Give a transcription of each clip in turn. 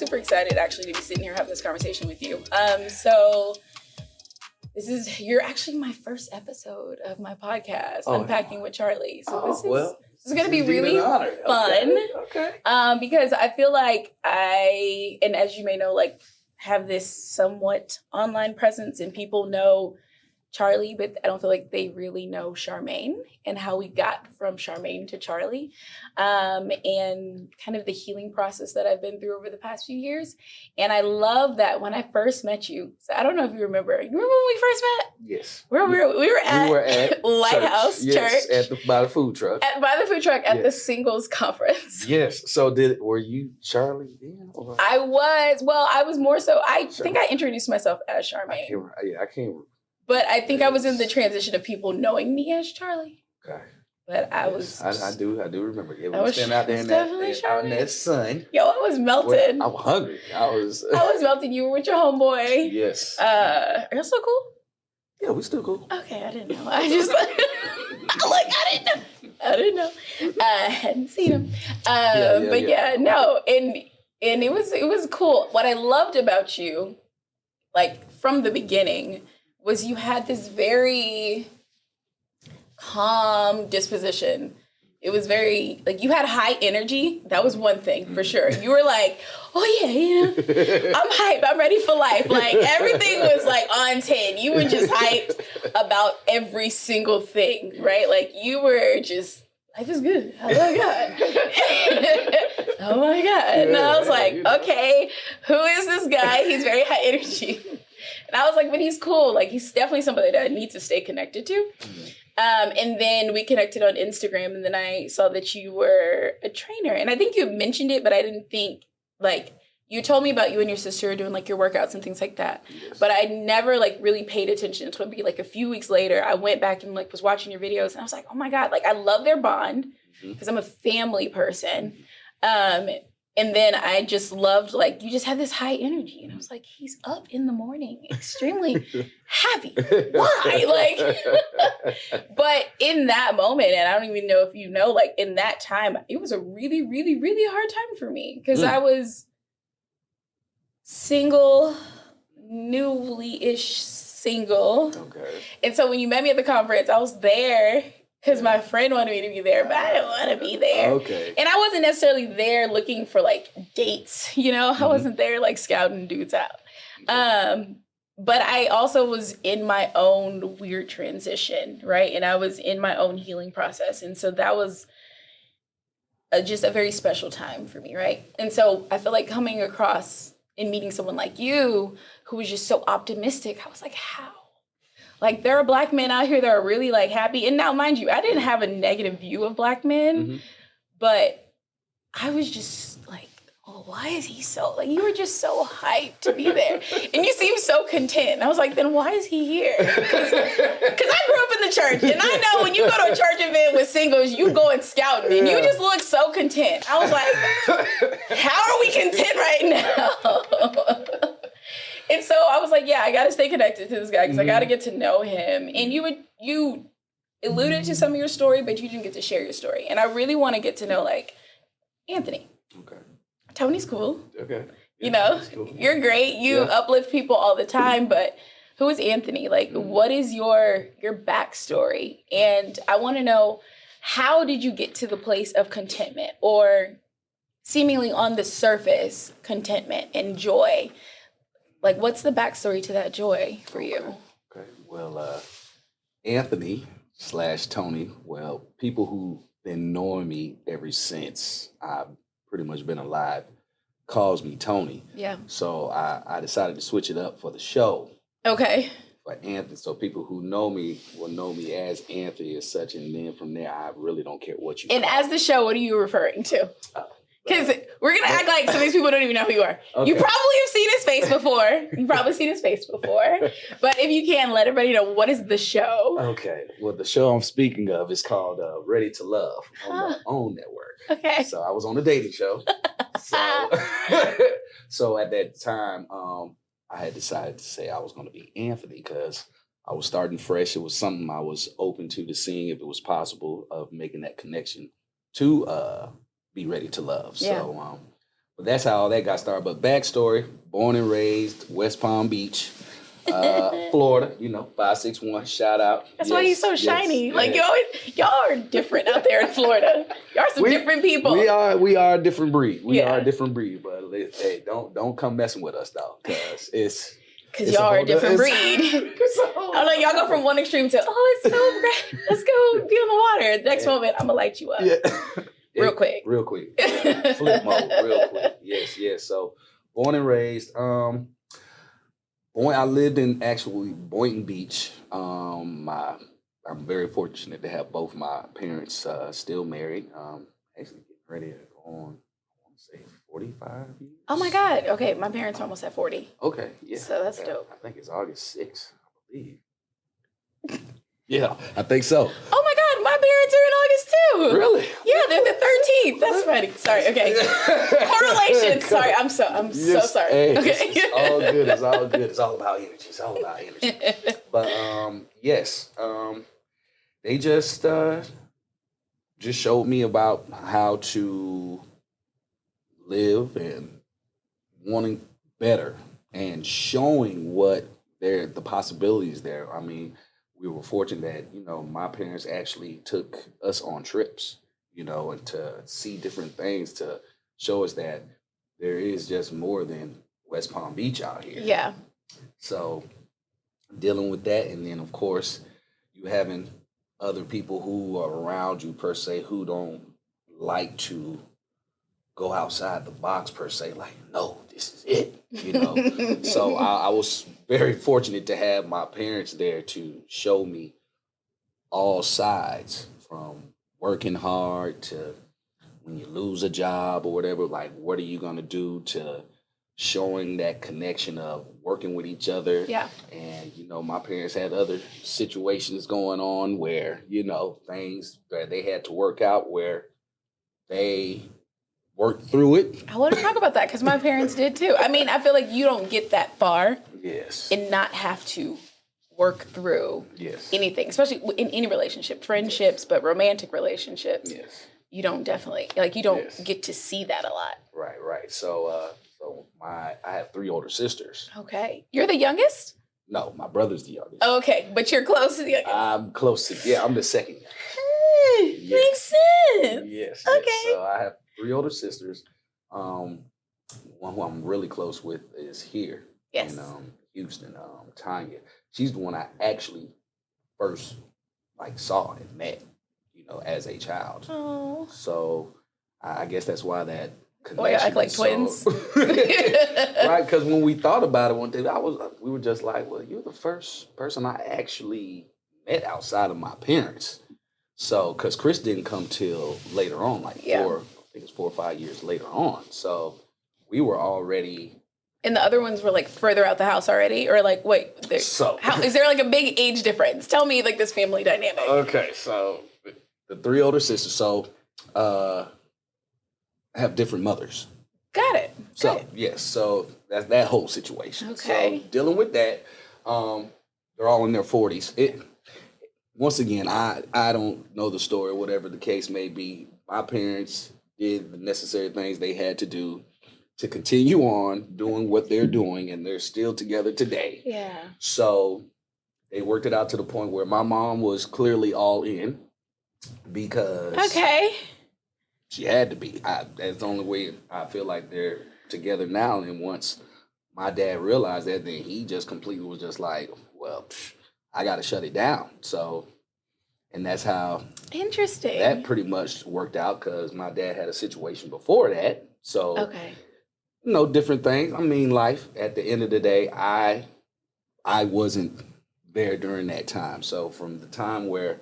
super excited actually to be sitting here having this conversation with you. So you're actually my first episode of my podcast, Unpacking with Charliy. So this is going to be really fun. Okay. Because I feel like and as you may know, like have this somewhat online presence and people know Charliy, but I don't feel like they really know Charmaine and how we got from Charmaine to Charliy, and kind of the healing process that I've been through over the past few years. And I love that when I first met you, so I don't know if you remember. You remember when we first met? Yes. We were at Lighthouse Church. By the food truck. By the food truck at the Singles Conference. Yes. So were you Charliy then? Or? I was more so, I think I introduced myself as Charmaine. I can't. But I think I was in the transition of people knowing me as Charliy. Okay. But I do remember. Yeah, we was standing out there out in that sun. Yo, I was melted. I was hungry. I was melted. You were with your homeboy. Yes. Are you still cool? Yeah, we still cool. Okay, I didn't know. I just I didn't know. I hadn't seen him. No, and it was cool. What I loved about you, like from the beginning, was you had this very calm disposition. It was very, like, you had high energy. That was one thing, for sure. You were like, oh, yeah, I'm hype. I'm ready for life. Like, everything was, like, on 10. You were just hyped about every single thing, right? Like, you were just, life is good. Oh, my God. Oh, my God. And I was like, okay, who is this guy? He's very high energy. And I was like, but he's cool. Like, he's definitely somebody that I need to stay connected to. And then we connected on Instagram, and then I saw that you were a trainer. And I think you mentioned it, but I didn't think, like, you told me about you and your sister doing, like, your workouts and things like that. Yes. But I never, like, really paid attention until maybe, like, a few weeks later. I went back and, like, was watching your videos, and I was like, oh, my God. Like, I love their bond because I'm a family person. And then I just loved, like, you just had this high energy. And I was like, he's up in the morning, extremely happy. Why? Like, but in that moment, and I don't even know if you know, like, in that time, it was a really, really, really hard time for me. Because I was single, newly-ish single. Okay. And so when you met me at the conference, I was there because my friend wanted me to be there, but I didn't want to be there. Okay. And I wasn't necessarily there looking for, like, dates, you know? I wasn't there, like, scouting dudes out. But I also was in my own weird transition, right? And I was in my own healing process. And so that was just a very special time for me, right? And so I feel like coming across and meeting someone like you who was just so optimistic, I was like, how? Like, there are Black men out here that are really, like, happy. And now, mind you, I didn't have a negative view of Black men, but I was just like, oh, why is he so, like, you were just so hyped to be there. And you seemed so content. And I was like, then why is he here? Because I grew up in the church. And I know when you go to a church event with singles, you go and scouting. And you just look so content. I was like, how are we content right now? And so I was like, yeah, I got to stay connected to this guy because I got to get to know him. And you alluded to some of your story, but you didn't get to share your story. And I really want to get to know, like, Anthony. Okay. Tony's cool. Okay. Yeah, you know, cool. You're great. You uplift people all the time, but who is Anthony? Like, what is your backstory? And I want to know, how did you get to the place of contentment, or seemingly on the surface contentment and joy? Like, what's the backstory to that joy for you? Okay. Well, Anthony / Tony, well, people who've been knowing me ever since I've pretty much been alive calls me Tony. Yeah. So I decided to switch it up for the show. Okay. For Anthony. So people who know me will know me as Anthony as such. And then from there, I really don't care what you And call as the show, what are you referring to? Because we're going to act like some of these people don't even know who you are. Okay. You probably have seen his face before. But if you can, let everybody know, what is the show? Okay. Well, the show I'm speaking of is called Ready to Love on the OWN network. Okay. So I was on a dating show. So at that time, I had decided to say I was going to be Anthony because I was starting fresh. It was something I was open to seeing if it was possible of making that connection to be ready to love. Yeah. So, But that's how all that got started. But backstory, born and raised West Palm Beach, Florida, 561, shout out. That's why he's so shiny. Like y'all are different out there in Florida. Y'all are some different people. We are a different breed. We are a different breed, but hey, don't come messing with us though, because y'all are a different breed. I don't know, y'all go from one extreme to it's so great. Let's go be on the water. The next moment, I'm gonna light you up. Yeah. Real quick. Flip mode, real quick. Yes. So born and raised. I lived in actually Boynton Beach. I'm very fortunate to have both my parents still married. Actually getting ready to go on, I want to say 45 years. Oh my God. Okay, my parents are almost at 40. Okay, yeah. So that's dope. I think it's August 6th, I believe. Yeah, I think so. Oh my God, my parents are in August too. Really? Yeah, they're the 13th. That's funny. Sorry. Okay. Correlation. Sorry. I'm so sorry. Hey, okay. It's all good. It's all good. It's all about energy. But yes. They just showed me about how to live and wanting better and showing what the possibilities there. I mean, we were fortunate that, my parents actually took us on trips, and to see different things to show us that there is just more than West Palm Beach out here. Yeah. So dealing with that, and then of course you having other people who are around you per se who don't like to go outside the box per se, like, no, this is it, So I was very fortunate to have my parents there to show me all sides, from working hard to when you lose a job or whatever, like, what are you going to do, to showing that connection of working with each other. Yeah. And, my parents had other situations going on where, things that they had to work out, where they worked through it. I want to talk about that because my parents did too. I mean, I feel like you don't get that far and not have to work through anything, especially in any relationship, friendships, but romantic relationships. Yes. You don't get to see that a lot. Right. So I have 3 older sisters. Okay. You're the youngest? No, my brother's the youngest. Okay, but you're close to the youngest. I'm close to, I'm the second youngest. Hey, makes sense. Yes. Okay. So I have 3 older sisters. One who I'm really close with is here in Houston, Tanya. She's the one I actually first saw and met, as a child. Oh. So I guess that's why that connection. Boy, act like twins. Right, because when we thought about it one day, we were just like, well, you're the first person I actually met outside of my parents. So, because Chris didn't come till later on, I think it's 4 or 5 years later on. So we were already. And the other ones were further out the house already, or wait. How is there a big age difference? Tell me this family dynamic. Okay, so the 3 older sisters, have different mothers. Got it. So yes, so that's that whole situation. Okay. So dealing with that, they're all in their 40s. Once again, I don't know the story, whatever the case may be. My parents did the necessary things they had to do to continue on doing what they're doing, and they're still together today. Yeah. So they worked it out to the point where my mom was clearly all in, because she had to be. That's the only way I feel like they're together now. And once my dad realized that, then he just completely was just like, well, I got to shut it down. So, and that's how interesting that pretty much worked out, because my dad had a situation before that. So, different things. I mean, life, at the end of the day, I wasn't there during that time. So from the time where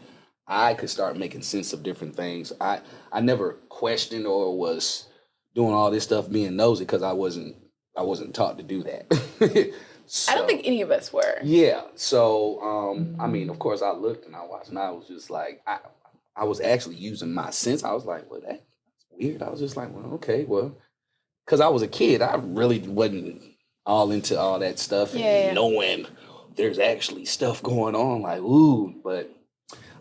I could start making sense of different things, I never questioned or was doing all this stuff being nosy, because I wasn't taught to do that. So, I don't think any of us were. Yeah. So, I mean, of course, I looked and I watched, and I was just like, I was actually using my sense. I was like, well, that's weird. I was just like, well, okay, well, because I was a kid, I really wasn't all into all that stuff and knowing there's actually stuff going on. Like, ooh, but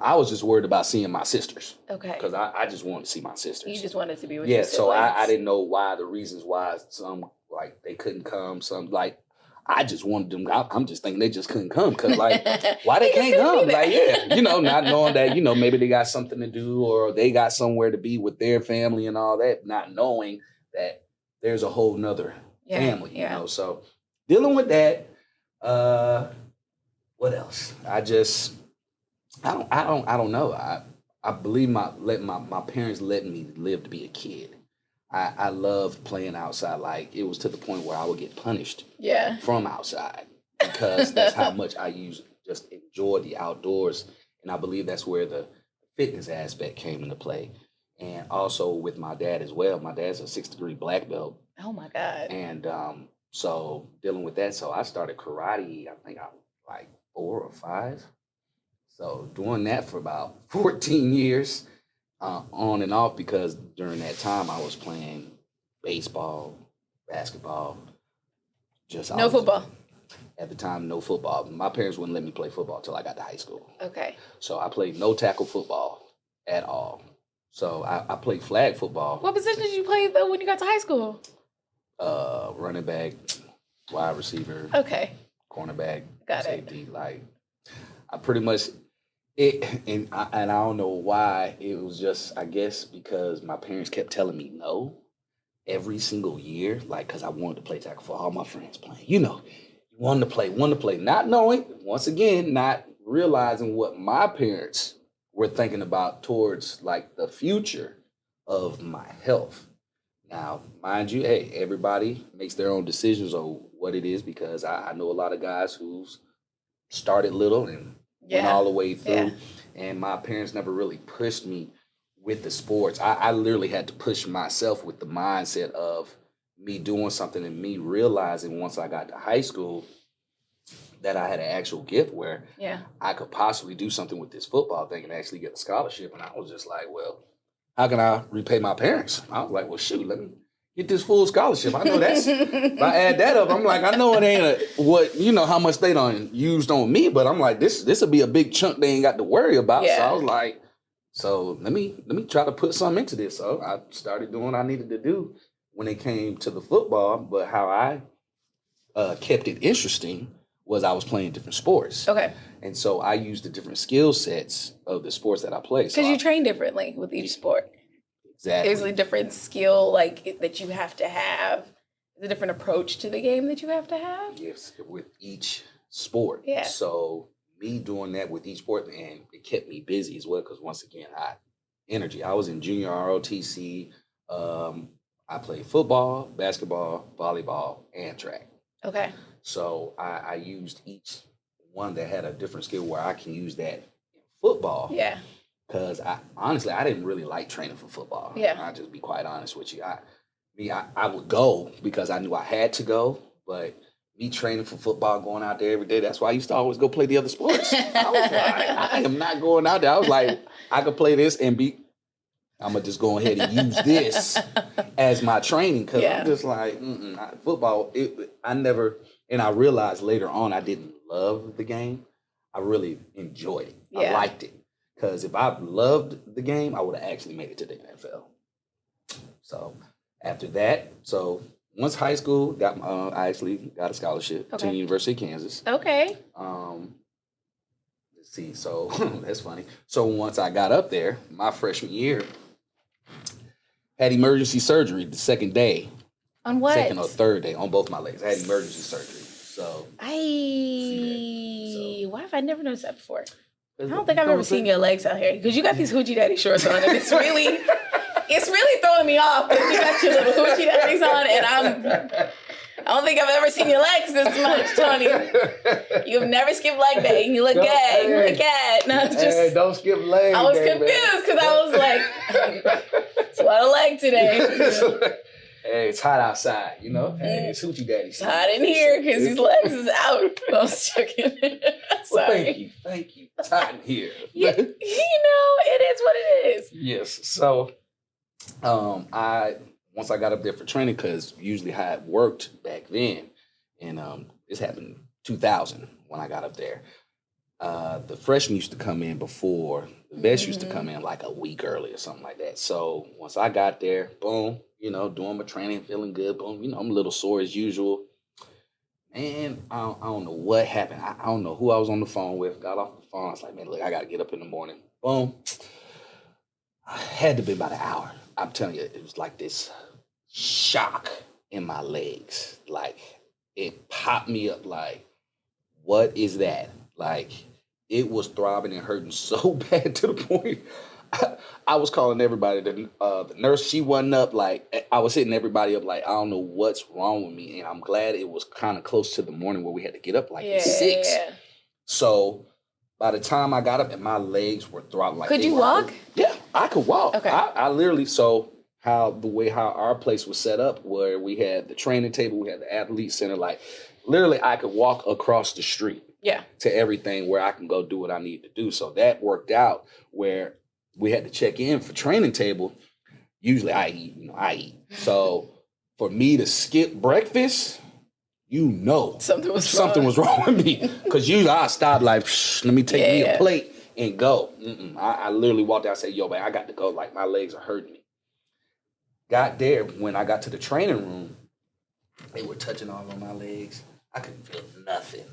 I was just worried about seeing my sisters. Okay. Because I just wanted to see my sisters. You just wanted to be with your siblings. So I didn't know why, the reasons why some, like, they couldn't come. Some, like, I just wanted them. I'm just thinking they just couldn't come because, like, why they can't come? Like, yeah, not knowing that, maybe they got something to do or they got somewhere to be with their family and all that, not knowing that there's a whole nother family, So dealing with that, what else? I don't know. I believe my parents let me live to be a kid. I loved playing outside. Like, it was to the point where I would get punished from outside because that's how much I just enjoy the outdoors. And I believe that's where the fitness aspect came into play. And also with my dad as well. My dad's a 6th degree black belt. Oh my God. And so dealing with that. So I started karate, I think I was like 4 or 5. So doing that for about 14 years. On and off, because during that time I was playing baseball, basketball, no football. At the time, no football. My parents wouldn't let me play football until I got to high school. Okay. So I played no tackle football at all. So I played flag football. What position did you play though when you got to high school? Running back, wide receiver. Okay. Cornerback, safety. It. Like, I pretty much. And I don't know why. It was just, I guess, because my parents kept telling me no every single year, like, because I wanted to play tackle for all my friends playing. You wanted to play, not knowing, once again, not realizing what my parents were thinking about towards, like, the future of my health. Now, mind you, hey, everybody makes their own decisions on what it is, because I know a lot of guys who's started little and went all the way through, and my parents never really pushed me with the sports. I literally had to push myself with the mindset of me doing something and me realizing once I got to high school that I had an actual gift where I could possibly do something with this football thing and actually get a scholarship. And I was just like, well, how can I repay my parents? I was like, well, shoot, let me get this full scholarship. I know that's, if I add that up, I'm like, I know it ain't how much they done used on me, but I'm like, this will be a big chunk they ain't got to worry about. Yeah. So I was like, so let me try to put something into this. So I started doing what I needed to do when it came to the football, but how I kept it interesting was I was playing different sports. Okay. And so I used the different skill sets of the sports that I play. Because you train differently with each sport. Exactly. There's a different skill that you have to have. There's a different approach to the game that you have to have. Yes, with each sport. Yeah. So me doing that with each sport, and it kept me busy as well, because once again, energy. I was in junior ROTC. I played football, basketball, volleyball, and track. Okay. So I used each one that had a different skill where I can use that in football. Yeah. Because I didn't really like training for football. Yeah. I'll just be quite honest with you. I would go because I knew I had to go, but me training for football, going out there every day, that's why I used to always go play the other sports. I was like, I am not going out there. I was like, I could play this and I'm going to just go ahead and use this as my training, because I'm just like, football, I realized later on I didn't love the game. I really enjoyed it. Yeah. I liked it. Because if I loved the game, I would have actually made it to the NFL. So after that, once high school, I actually got a scholarship to the University of Kansas. Okay. Let's see. So that's funny. So once I got up there, my freshman year, had emergency surgery the second day. On what? Second or third day on both my legs. I had emergency surgery. So why have I never noticed that before? I don't think I've ever seen your legs out here, because you got these hoochie daddy shorts on, and it's really throwing me off. You got your little hoochie daddies on, and I don't think I've ever seen your legs this much, Tony. You've never skipped leg day. You look good. You look good. No, it's just, don't skip leg day. I was confused because I was like, it's a lot of leg today. Hey, it's hot outside, Hey, it's hoochie daddy. It's hot in here because his legs is out. I was checking. Sorry. Well, thank you. It's hot in here. Yeah, it is what it is. Yes. So, once I got up there for training, because usually I had worked back then, and this happened 2000 when I got up there. The freshmen used to come in before. The vets used to come in like a week early or something like that. So once I got there, boom, doing my training, feeling good, boom, I'm a little sore as usual. And I don't know what happened. I don't know who I was on the phone with. Got off the phone. I was like, man, look, I got to get up in the morning. Boom. I had to be about an hour. I'm telling you, it was like this shock in my legs. Like, it popped me up like, what is that? Like, it was throbbing and hurting so bad to the point I was calling everybody. The nurse, she wasn't up. Like, I was hitting everybody up like, I don't know what's wrong with me. And I'm glad it was kind of close to the morning where we had to get up like at 6. Yeah. So by the time I got up and my legs were throbbing like Could you walk? Yeah, I could walk. Okay. I literally, so how our place was set up, where we had the training table, we had the athlete center, like literally I could walk across the street to everything where I can go do what I need to do. So that worked out where we had to check in for training table. Usually I eat. So for me to skip breakfast, something was wrong with me. Because usually I stop like, let me take me a plate and go. I literally walked out and said, yo, man, I got to go. Like, my legs are hurting me. Got there, when I got to the training room, they were touching all on my legs. I couldn't feel nothing.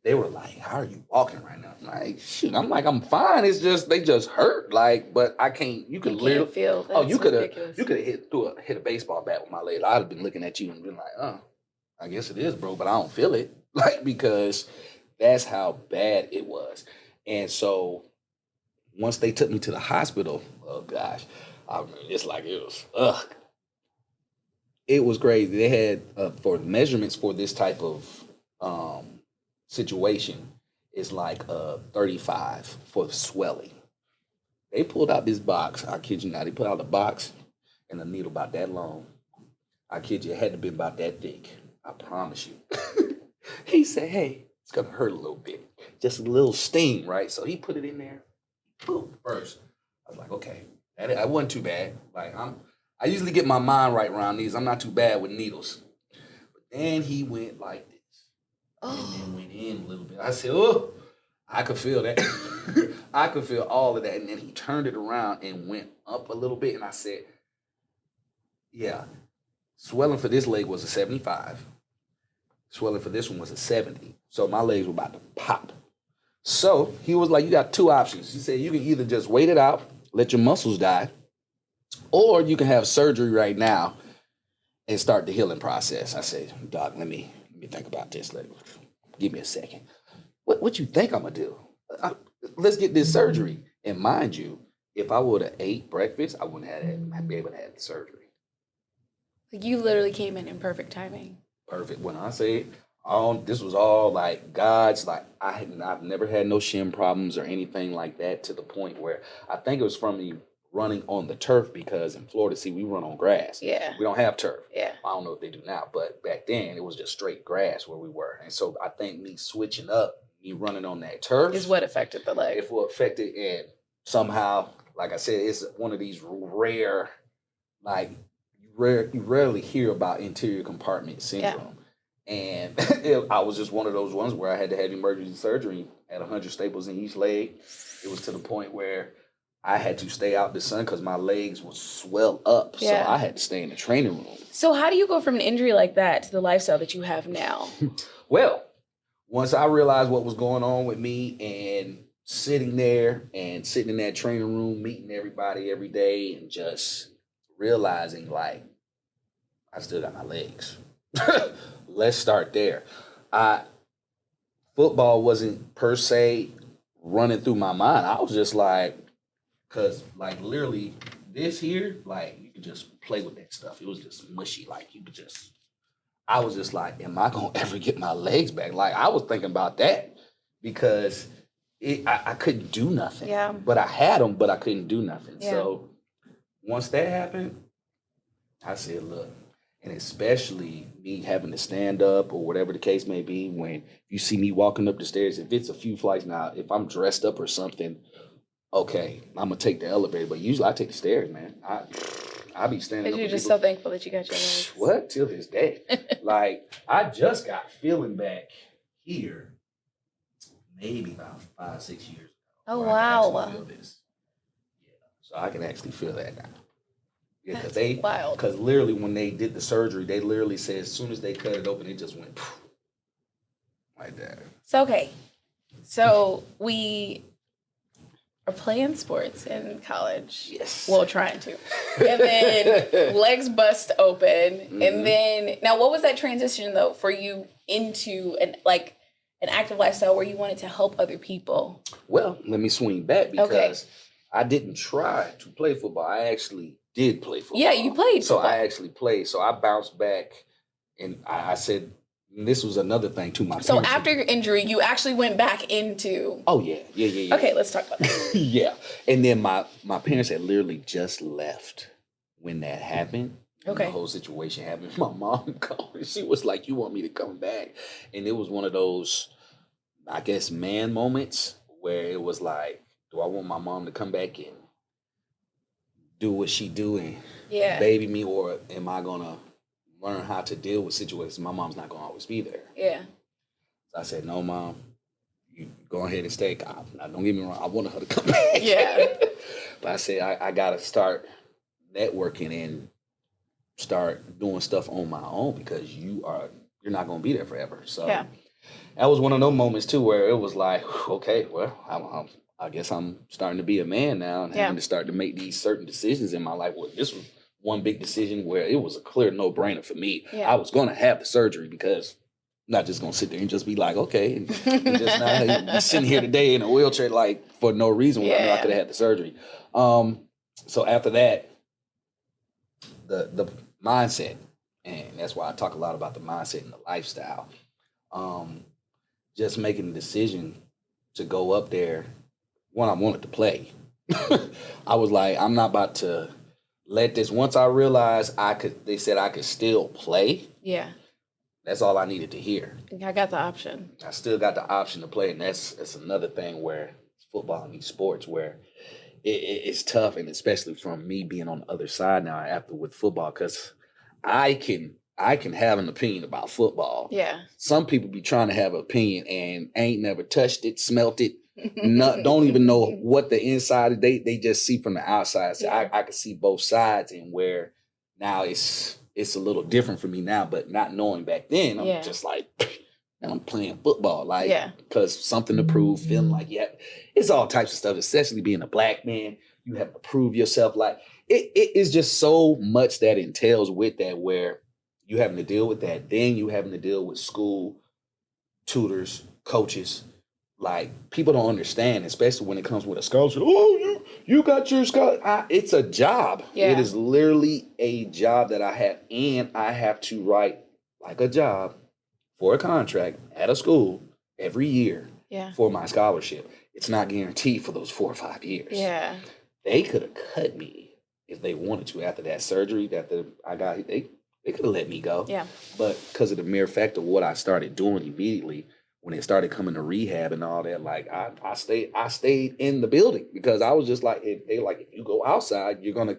They were like, how are you walking right now? I'm like, shoot. I'm like, I'm fine. It's just, they just hurt. Like, but I can't, you could literally feel. You could have hit a baseball bat with my leg. I'd have been looking at you and been like, I guess it is, bro, but I don't feel it. Like, because that's how bad it was. And so once they took me to the hospital, oh gosh, I mean, it's like it was, it was crazy. They had, for measurements for this type of situation, is like 35 for the swelling. They pulled out this box. I kid you not. They put out a box and a needle about that long. I kid you, it had to be about that thick. I promise you. He said, hey, it's going to hurt a little bit. Just a little sting, right? So he put it in there. Boom, first. I was like, okay. That wasn't too bad. Like, I usually get my mind right around these. I'm not too bad with needles. But then he went like this. And then went in a little bit. I said, oh, I could feel that. I could feel all of that. And then he turned it around and went up a little bit. And I said, yeah, swelling for this leg was a 75. Swelling for this one was a 70. So my legs were about to pop. So he was like, you got 2 options. He said, you can either just wait it out, let your muscles die, or you can have surgery right now and start the healing process. I said, Doc, let me think about this. Give me a second. What you think I'm going to do? Let's get this surgery. And mind you, if I would have ate breakfast, I wouldn't have been able to have the surgery. Like, you literally came in perfect timing. Perfect. When I say this was all like God's, like I've never had no shin problems or anything like that, to the point where I think it was from me running on the turf, because in Florida, see, we run on grass. Yeah. We don't have turf. Yeah. I don't know if they do now, but back then it was just straight grass where we were. And so I think me switching up, me running on that turf is what affected the leg. If what affected, and somehow, like I said, it's one of these rare, like you rarely hear about anterior compartment syndrome. Yeah. And I was just one of those ones where I had to have emergency surgery at 100 staples in each leg. It was to the point where I had to stay out the sun because my legs would swell up. Yeah. So I had to stay in the training room. So how do you go from an injury like that to the lifestyle that you have now? Well, once I realized what was going on with me, and sitting there and sitting in that training room, meeting everybody every day, and just realizing, like, I still got my legs. Let's start there. Football wasn't per se running through my mind. I was just like, because, like, literally this here, like, you could just play with that stuff. It was just mushy. Like, I was just like, am I going to ever get my legs back? Like, I was thinking about that, because I couldn't do nothing. Yeah. But I had them, but I couldn't do nothing. Yeah. So once that happened, I said, look, and especially me having to stand up or whatever the case may be, when you see me walking up the stairs, if it's a few flights now, if I'm dressed up or something, okay, I'm going to take the elevator. But usually I take the stairs, man. I be standing up. You're just so thankful that you got your legs. What? Till this day. Like, I just got feeling back here maybe about 5-6 years ago. Oh, where I can wow. actually feel this. Yeah. So I can actually feel that now. Yeah, That's wild. because literally when they did the surgery, they literally said as soon as they cut it open, it just went poof, like that. So, okay. So we are playing sports in college. Yes. Well, trying to. And then legs bust open. Mm-hmm. And then, now what was that transition though for you into an active lifestyle where you wanted to help other people? Well, let me swing back because I didn't try to play football. I actually did play football. Yeah, you played So football. I actually played. So I bounced back, and I said, and this was another thing too. My So parents after your injury, you actually went back into... Oh, yeah. Okay, let's talk about that. Yeah. And then my parents had literally just left when that happened. Okay. The whole situation happened. My mom called and she was like, "You want me to come back?" And it was one of those, I guess, man moments where it was like, do I want my mom to come back and do what she do and baby me, or am I gonna learn how to deal with situations? My mom's not gonna always be there. Yeah. So I said, "No, Mom, you go ahead and stay." Now, don't get me wrong, I wanted her to come back. Yeah. But I said, I gotta start networking and start doing stuff on my own because you're not gonna be there forever. So that was one of those moments too where it was like, okay, well, I guess I'm starting to be a man now and having to start to make these certain decisions in my life. Well, this was one big decision where it was a clear no-brainer for me. Yeah. I was gonna have the surgery because I'm not just gonna sit there and just be like, okay, and just not be sitting here today in a wheelchair like for no reason when I know I could have had the surgery. So after that, the mindset, and that's why I talk a lot about the mindset and the lifestyle. Just making the decision to go up there when I wanted to play. I was like, I'm not about to let this. Once I realized they said I could still play. Yeah. That's all I needed to hear. I got the option. I still got the option to play, and that's another thing where football and these sports where it's tough, and especially from me being on the other side now after with football, because I can have an opinion about football. Yeah. Some people be trying to have an opinion and ain't never touched it, smelt it, don't even know what the inside is. They just see from the outside. So I can see both sides, and where now it's a little different for me now, but not knowing back then, I'm just like, and I'm playing football, like, because something to prove, feeling like, it's all types of stuff, especially being a black man. You have to prove yourself. Like, it is just so much that entails with that, where you having to deal with that. Then you having to deal with school, tutors, coaches. Like, people don't understand, especially when it comes with a scholarship. Oh, you got your scholarship. It's a job. Yeah. It is literally a job that I have, and I have to write like a job for a contract at a school every year for my scholarship. It's not guaranteed for those 4 or 5 years. Yeah. They could have cut me if they wanted to after that surgery that I got. They could have let me go. Yeah. But because of the mere fact of what I started doing immediately when it started coming to rehab and all that, like I stayed in the building because I was just like, if you go outside, you're gonna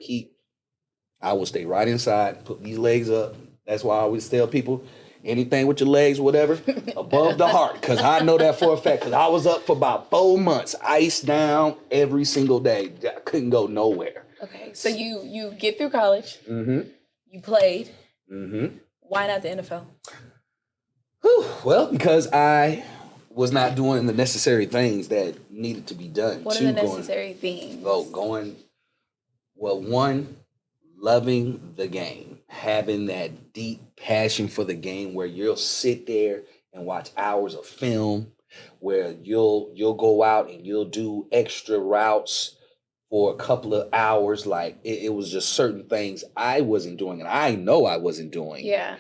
I will stay right inside, put these legs up. That's why I always tell people, anything with your legs, whatever, above the heart. Because I know that for a fact. Because I was up for about 4 months, iced down every single day. I couldn't go nowhere. Okay, so you get through college. Mm-hmm. You played. Mm-hmm. Why not the NFL? Well, because I was not doing the necessary things that needed to be done. What are the necessary things? One, loving the game, having that deep passion for the game where you'll sit there and watch hours of film, where you'll go out and you'll do extra routes for a couple of hours. Like it was just certain things I wasn't doing, and I know I wasn't doing. Yeah.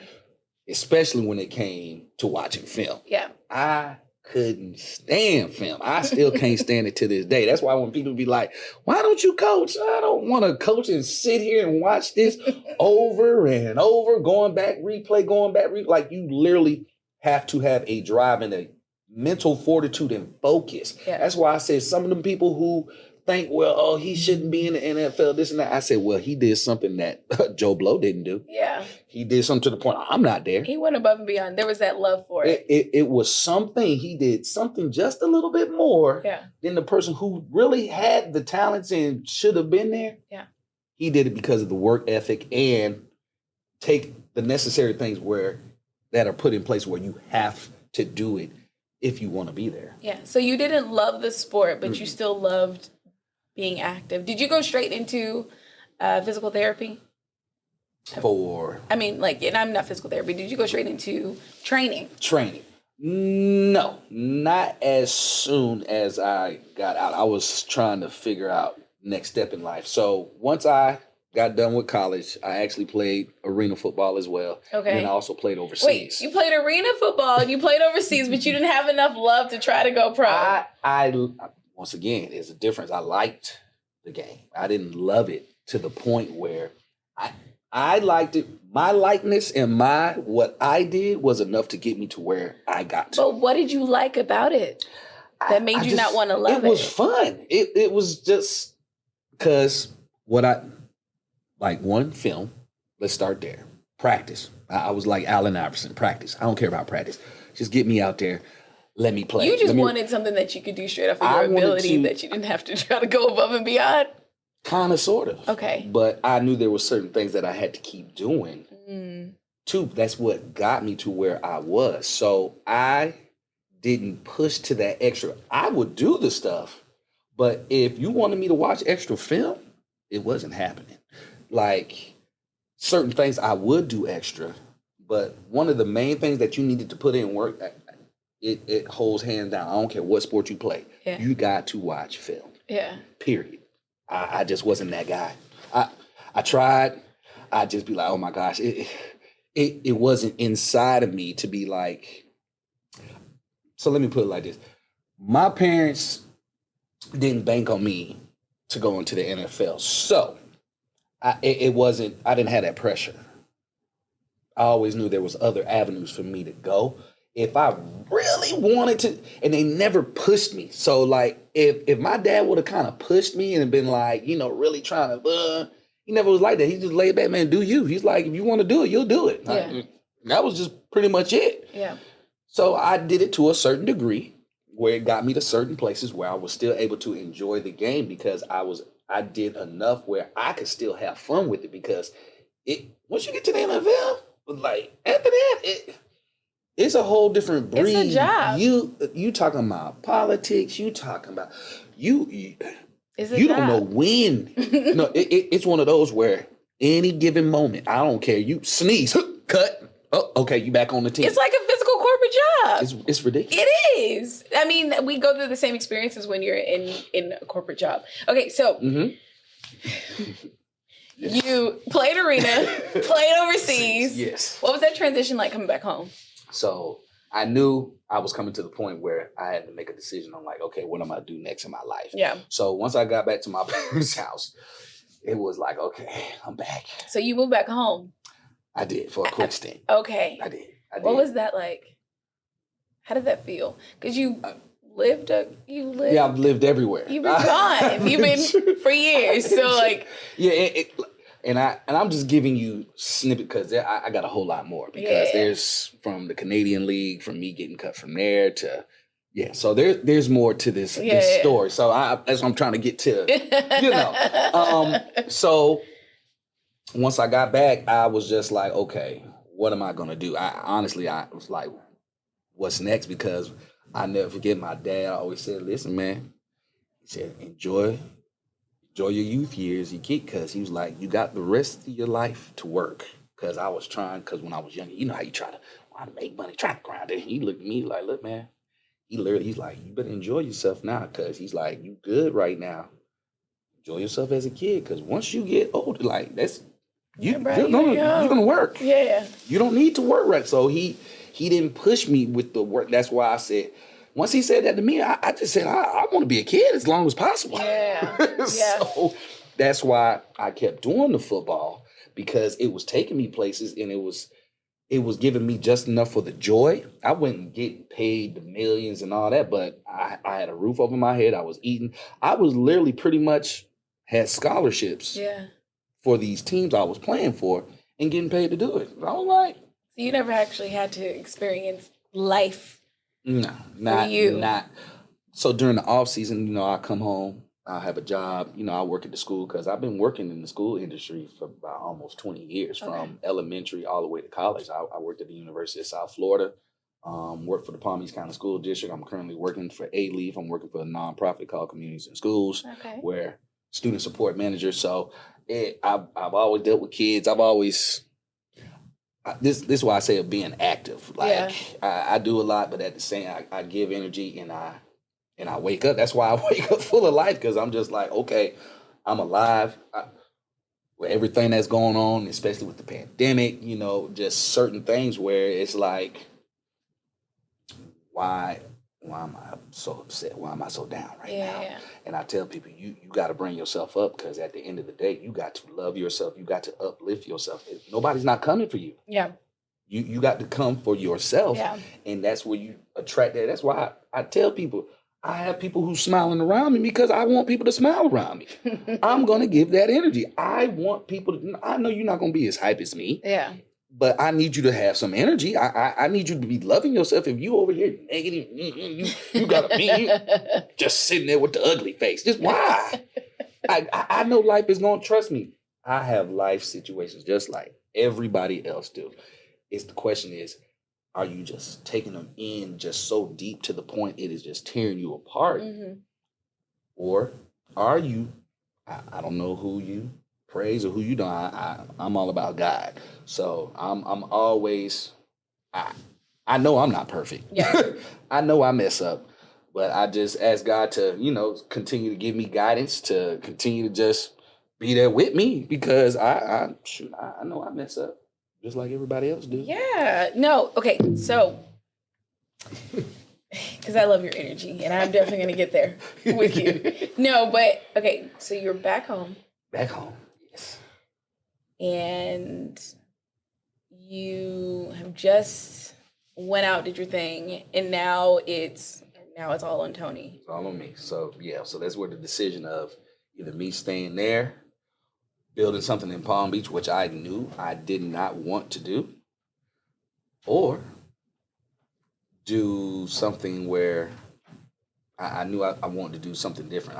Especially when it came to watching film. Yeah. I couldn't stand film. I still can't stand it to this day. That's why when people be like, why don't you coach? I don't want to coach and sit here and watch this over and over, going back, replay. Like, you literally have to have a drive and a mental fortitude and focus. Yeah. That's why I said some of them people who think, well, oh, he shouldn't be in the NFL, this and that. I said, well, he did something that Joe Blow didn't do. Yeah. He did something to the point, I'm not there. He went above and beyond. There was that love for it. It was something. He did something just a little bit more than the person who really had the talents and should have been there. Yeah. He did it because of the work ethic and take the necessary things that are put in place where you have to do it if you want to be there. Yeah. So you didn't love the sport, but you still loved being active. Did you go straight into physical therapy? And I'm not physical therapy. Did you go straight into training? No, not as soon as I got out. I was trying to figure out next step in life. So once I got done with college, I actually played arena football as well. Okay. And I also played overseas. Wait, you played arena football and you played overseas, but you didn't have enough love to try to go pro. I once again, there's a difference. I liked the game. I didn't love it to the point where I liked it. My likeness and what I did was enough to get me to where I got to. But what did you like about it that made you not want to love it? It was fun. It was just because one film, let's start there. Practice. I was like Allen Iverson, practice. I don't care about practice. Just get me out there. Let me play. You just wanted something that you could do straight off of your ability that you didn't have to try to go above and beyond? Kind of, sort of. Okay. But I knew there were certain things that I had to keep doing. Too. That's what got me to where I was. So I didn't push to that extra. I would do the stuff, but if you wanted me to watch extra film, it wasn't happening. Like certain things I would do extra, but one of the main things that you needed to put in work, it holds hands down. I don't care what sport you play. Yeah. You got to watch film. Yeah. Period. I just wasn't that guy. I tried. I'd just be like, oh my gosh, it wasn't inside of me to be like. So let me put it like this: my parents didn't bank on me to go into the NFL, so it wasn't. I didn't have that pressure. I always knew there was other avenues for me to go if I really wanted to, and they never pushed me. So like, if my dad would have kind of pushed me and been like, really trying to, he never was like that. He just laid back, man, do you. He's like, if you want to do it, you'll do it. Yeah. That was just pretty much it. Yeah. So I did it to a certain degree where it got me to certain places where I was still able to enjoy the game because I did enough where I could still have fun with it because once you get to the NFL, like after that, it's a whole different breed. It's a job. You talking about politics, you talking about you It's a you job. don't know when. No, it's one of those where any given moment, I don't care, you sneeze, cut. Oh, okay, you back on the team. It's like a physical corporate job. It's ridiculous. It is. I mean, we go through the same experiences when you're in a corporate job. Okay, so you played arena, played overseas. Yes. What was that transition like coming back home? So I knew I was coming to the point where I had to make a decision on like, okay, what am I going to do next in my life? Yeah. So once I got back to my parents' house, it was like, okay, I'm back. So you moved back home? I did for a quick stint. Okay. I did. What was that like? How did that feel? Because you lived. Yeah, I've lived everywhere. You've been gone. You've been for years. So like. Yeah, and I'm just giving you snippet because I got a whole lot more because there's from the Canadian League, from me getting cut from there to so there's more to this story. So that's what I'm trying to get to. So once I got back, I was just like, okay, what am I gonna do? I was like, what's next? Because I never forget my dad always said, listen, man, he said, enjoy your youth years, you kid, because he was like, you got the rest of your life to work. Because I was trying, because when I was younger, you know how you try to make money, try to grind it. He looked at me like, look, man, he's like, you better enjoy yourself now, because he's like, you good right now. Enjoy yourself as a kid, because once you get older, like, that's, you're gonna work. Yeah. You don't need to work right. So he didn't push me with the work. That's why I said, once he said that to me, I just said, I want to be a kid as long as possible. Yeah. So that's why I kept doing the football, because it was taking me places and it was it was giving me just enough for the joy. I wouldn't get paid the millions and all that, but I had a roof over my head. I was eating. I was literally pretty much had scholarships for these teams I was playing for and getting paid to do it. I was like, so you never actually had to experience life. No, not. So during the off season, I come home, I have a job, I work at the school because I've been working in the school industry for about almost 20 years, from elementary all the way to college. I worked at the University of South Florida, worked for the Palm Beach County School District. I'm currently working for A-Leaf. I'm working for a nonprofit called Communities in Schools, where student support manager. So I've always dealt with kids. I've always... This is why I say of being active. I do a lot, but at the same, I give energy and I wake up. That's why I wake up full of life, because I'm just like, okay, I'm alive. With everything that's going on, especially with the pandemic, just certain things where it's like, why am I so upset? Why am I so down now? Yeah. And I tell people, you got to bring yourself up, because at the end of the day, you got to love yourself. You got to uplift yourself. Nobody's not coming for you. Yeah. You got to come for yourself. Yeah. And that's where you attract that. That's why I tell people, I have people who's smiling around me because I want people to smile around me. I'm going to give that energy. I want people to, I know you're not going to be as hype as me. Yeah. But I need you to have some energy. I need you to be loving yourself. If you over here negative, you gotta be just sitting there with the ugly face. Just why? I know life is gonna, trust me. I have life situations just like everybody else do. The question is, are you just taking them in just so deep to the point it is just tearing you apart? Mm-hmm. Or are you, I don't know who you praise or who you don't. I'm all about God. So I'm always, I know I'm not perfect. Yeah. I know I mess up, but I just ask God to, continue to give me guidance, to continue to just be there with me, because I know I mess up just like everybody else do. Yeah. No. Okay. So, because I love your energy, and I'm definitely going to get there with you. No, but okay. So you're back home. Back home. Yes. And you have just went out, did your thing, and now it's all on Tony. It's all on me. So so that's where the decision of either me staying there, building something in Palm Beach, which I knew I did not want to do, or do something where I knew I wanted to do something different.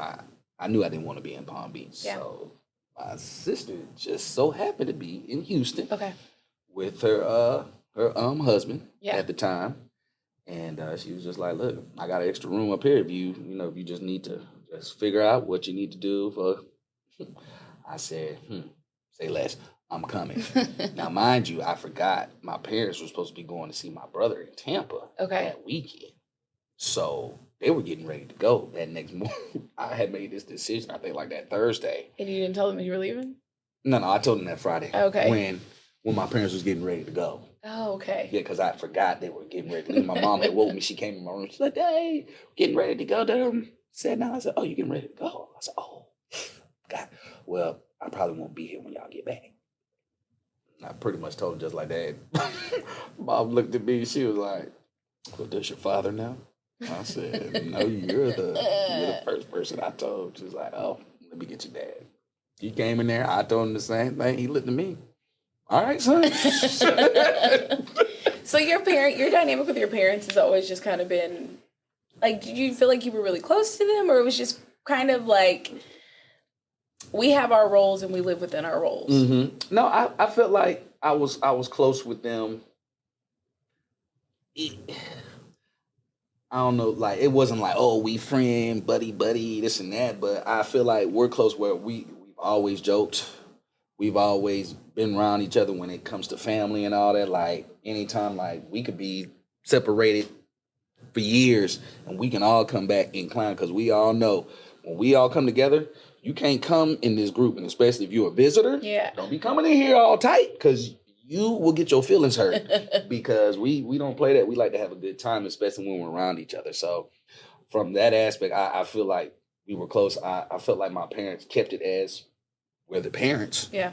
I knew I didn't want to be in Palm Beach. Yeah. So my sister just so happened to be in Houston. Okay. With her husband at the time, and she was just like, "Look, I got an extra room up here. If you just need to just figure out what you need to do for." I said, "Say less. I'm coming." Now, mind you, I forgot my parents were supposed to be going to see my brother in Tampa that weekend, so they were getting ready to go that next morning. I had made this decision, I think, like that Thursday. And you didn't tell them you were leaving? No, I told them that Friday. Okay. When my parents was getting ready to go. Oh, okay. Yeah, because I forgot they were getting ready to leave. My mom had woke me. She came in my room. She's like, "Hey, getting ready to go there." Said, "No." I said, "Oh, you getting ready to go?" I said, "Oh, God. Well, I probably won't be here when y'all get back." I pretty much told her just like that. Mom looked at me. She was like, "Well, does your father know?" I said, "No, you're the first person I told." She was like, "Oh, let me get your dad." He came in there. I told him the same thing. He looked at me. "All right, son." So your dynamic with your parents has always just kind of been, like, did you feel like you were really close to them, or it was just kind of like, we have our roles and we live within our roles? Mm-hmm. No, I felt like I was close with them. I don't know, like, it wasn't like, oh, we friend, buddy, this and that, but I feel like we're close where we've always joked. We've always been around each other when it comes to family and all that. Like, anytime, like, we could be separated for years and we can all come back in clown, because we all know when we all come together, you can't come in this group, and especially if you're a visitor, don't be coming in here all tight, because you will get your feelings hurt. Because we don't play that. We like to have a good time, especially when we're around each other. So from that aspect, I feel like we were close. I felt like my parents kept it as we're the parents. Yeah.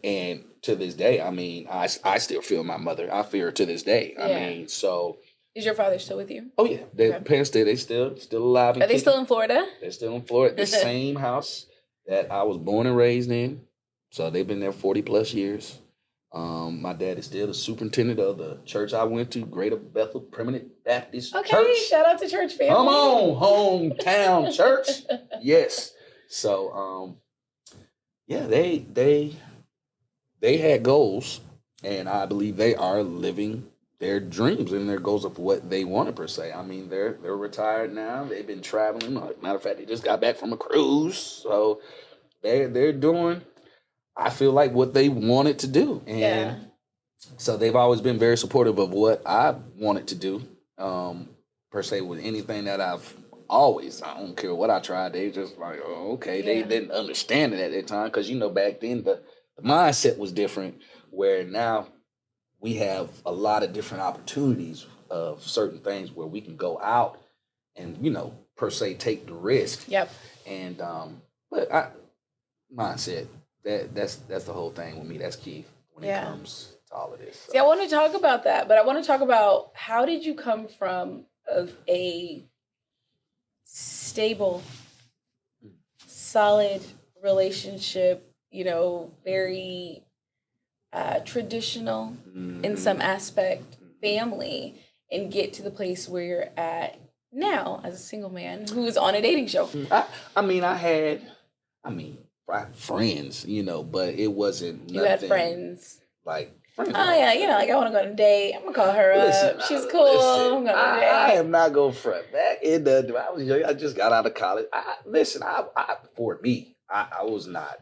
And to this day, I mean, I still feel my mother. I feel her to this day. I mean, so. Is your father still with you? Oh yeah, their parents they still alive. And Are they still in Florida? They're still in Florida. The same house that I was born and raised in. So they've been there 40 plus years. My dad is still the superintendent of the church I went to, Greater Bethel Primitive Baptist Church. Okay, shout out to church family. Come on, hometown church. Yes. So yeah, they had goals, and I believe they are living their dreams and their goals of what they wanted per se. I mean, they're retired now. They've been traveling. Matter of fact, they just got back from a cruise, so they're doing, I feel like, what they wanted to do, and so they've always been very supportive of what I wanted to do, per se, with anything that I don't care what I tried. They just like, oh, okay. They didn't understand it at that time because back then the mindset was different. Where now we have a lot of different opportunities of certain things where we can go out and, per se, take the risk. Yep. And but mindset, that's the whole thing with me. That's key when it comes to all of this. So. See, I want to talk about that, but I want to talk about how did you come from a stable, solid relationship, very traditional in some aspect family, and get to the place where you're at now as a single man who is on a dating show? I had friends, but it wasn't nothing. You had friends. Like friends. Oh yeah, like I want to go on a date. I'm gonna call her up. She's cool. I'm gonna go on a date. I am not gonna front. Back in the, I was young. I just got out of college. For me, I was not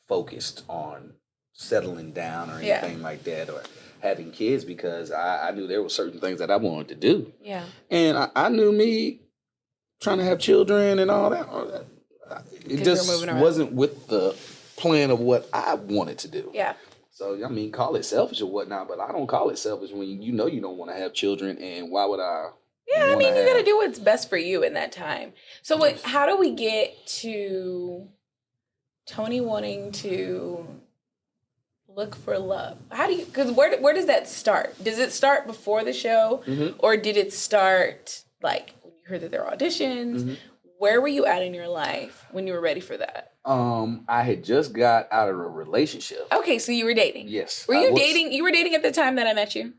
focused on settling down or anything like that, or having kids, because I knew there were certain things that I wanted to do. Yeah. And I knew me trying to have children and all that. It just wasn't with the plan of what I wanted to do. Yeah. So, call it selfish or whatnot, but I don't call it selfish when you don't want to have children, and why would I? Yeah, you got to do what's best for you in that time. So how do we get to Tony wanting to look for love? Because where does that start? Does it start before the show, or did it start like when you heard that there are auditions? Where were you at in your life when you were ready for that? I had just got out of a relationship. Okay, so you were dating. Yes. Were you dating? You were dating at the time that I met you?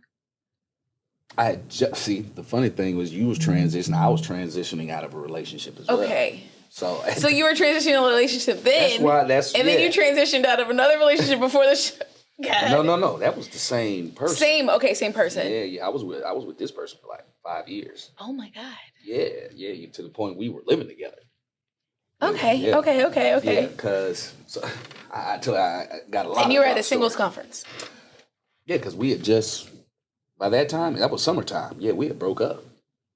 I had just, the funny thing was you was transitioning. I was transitioning out of a relationship as well. Okay. So you were transitioning a relationship then. Then you transitioned out of another relationship before the show. God. No. That was the same person. Same person. Yeah. I was with this person for like 5 years. Oh my God. Yeah. To the point we were living together. Okay. Yeah. Okay. Yeah, because I got a lot. And you were at a singles conference. Yeah, because we had just, by that time, that was summertime. Yeah, we had broke up.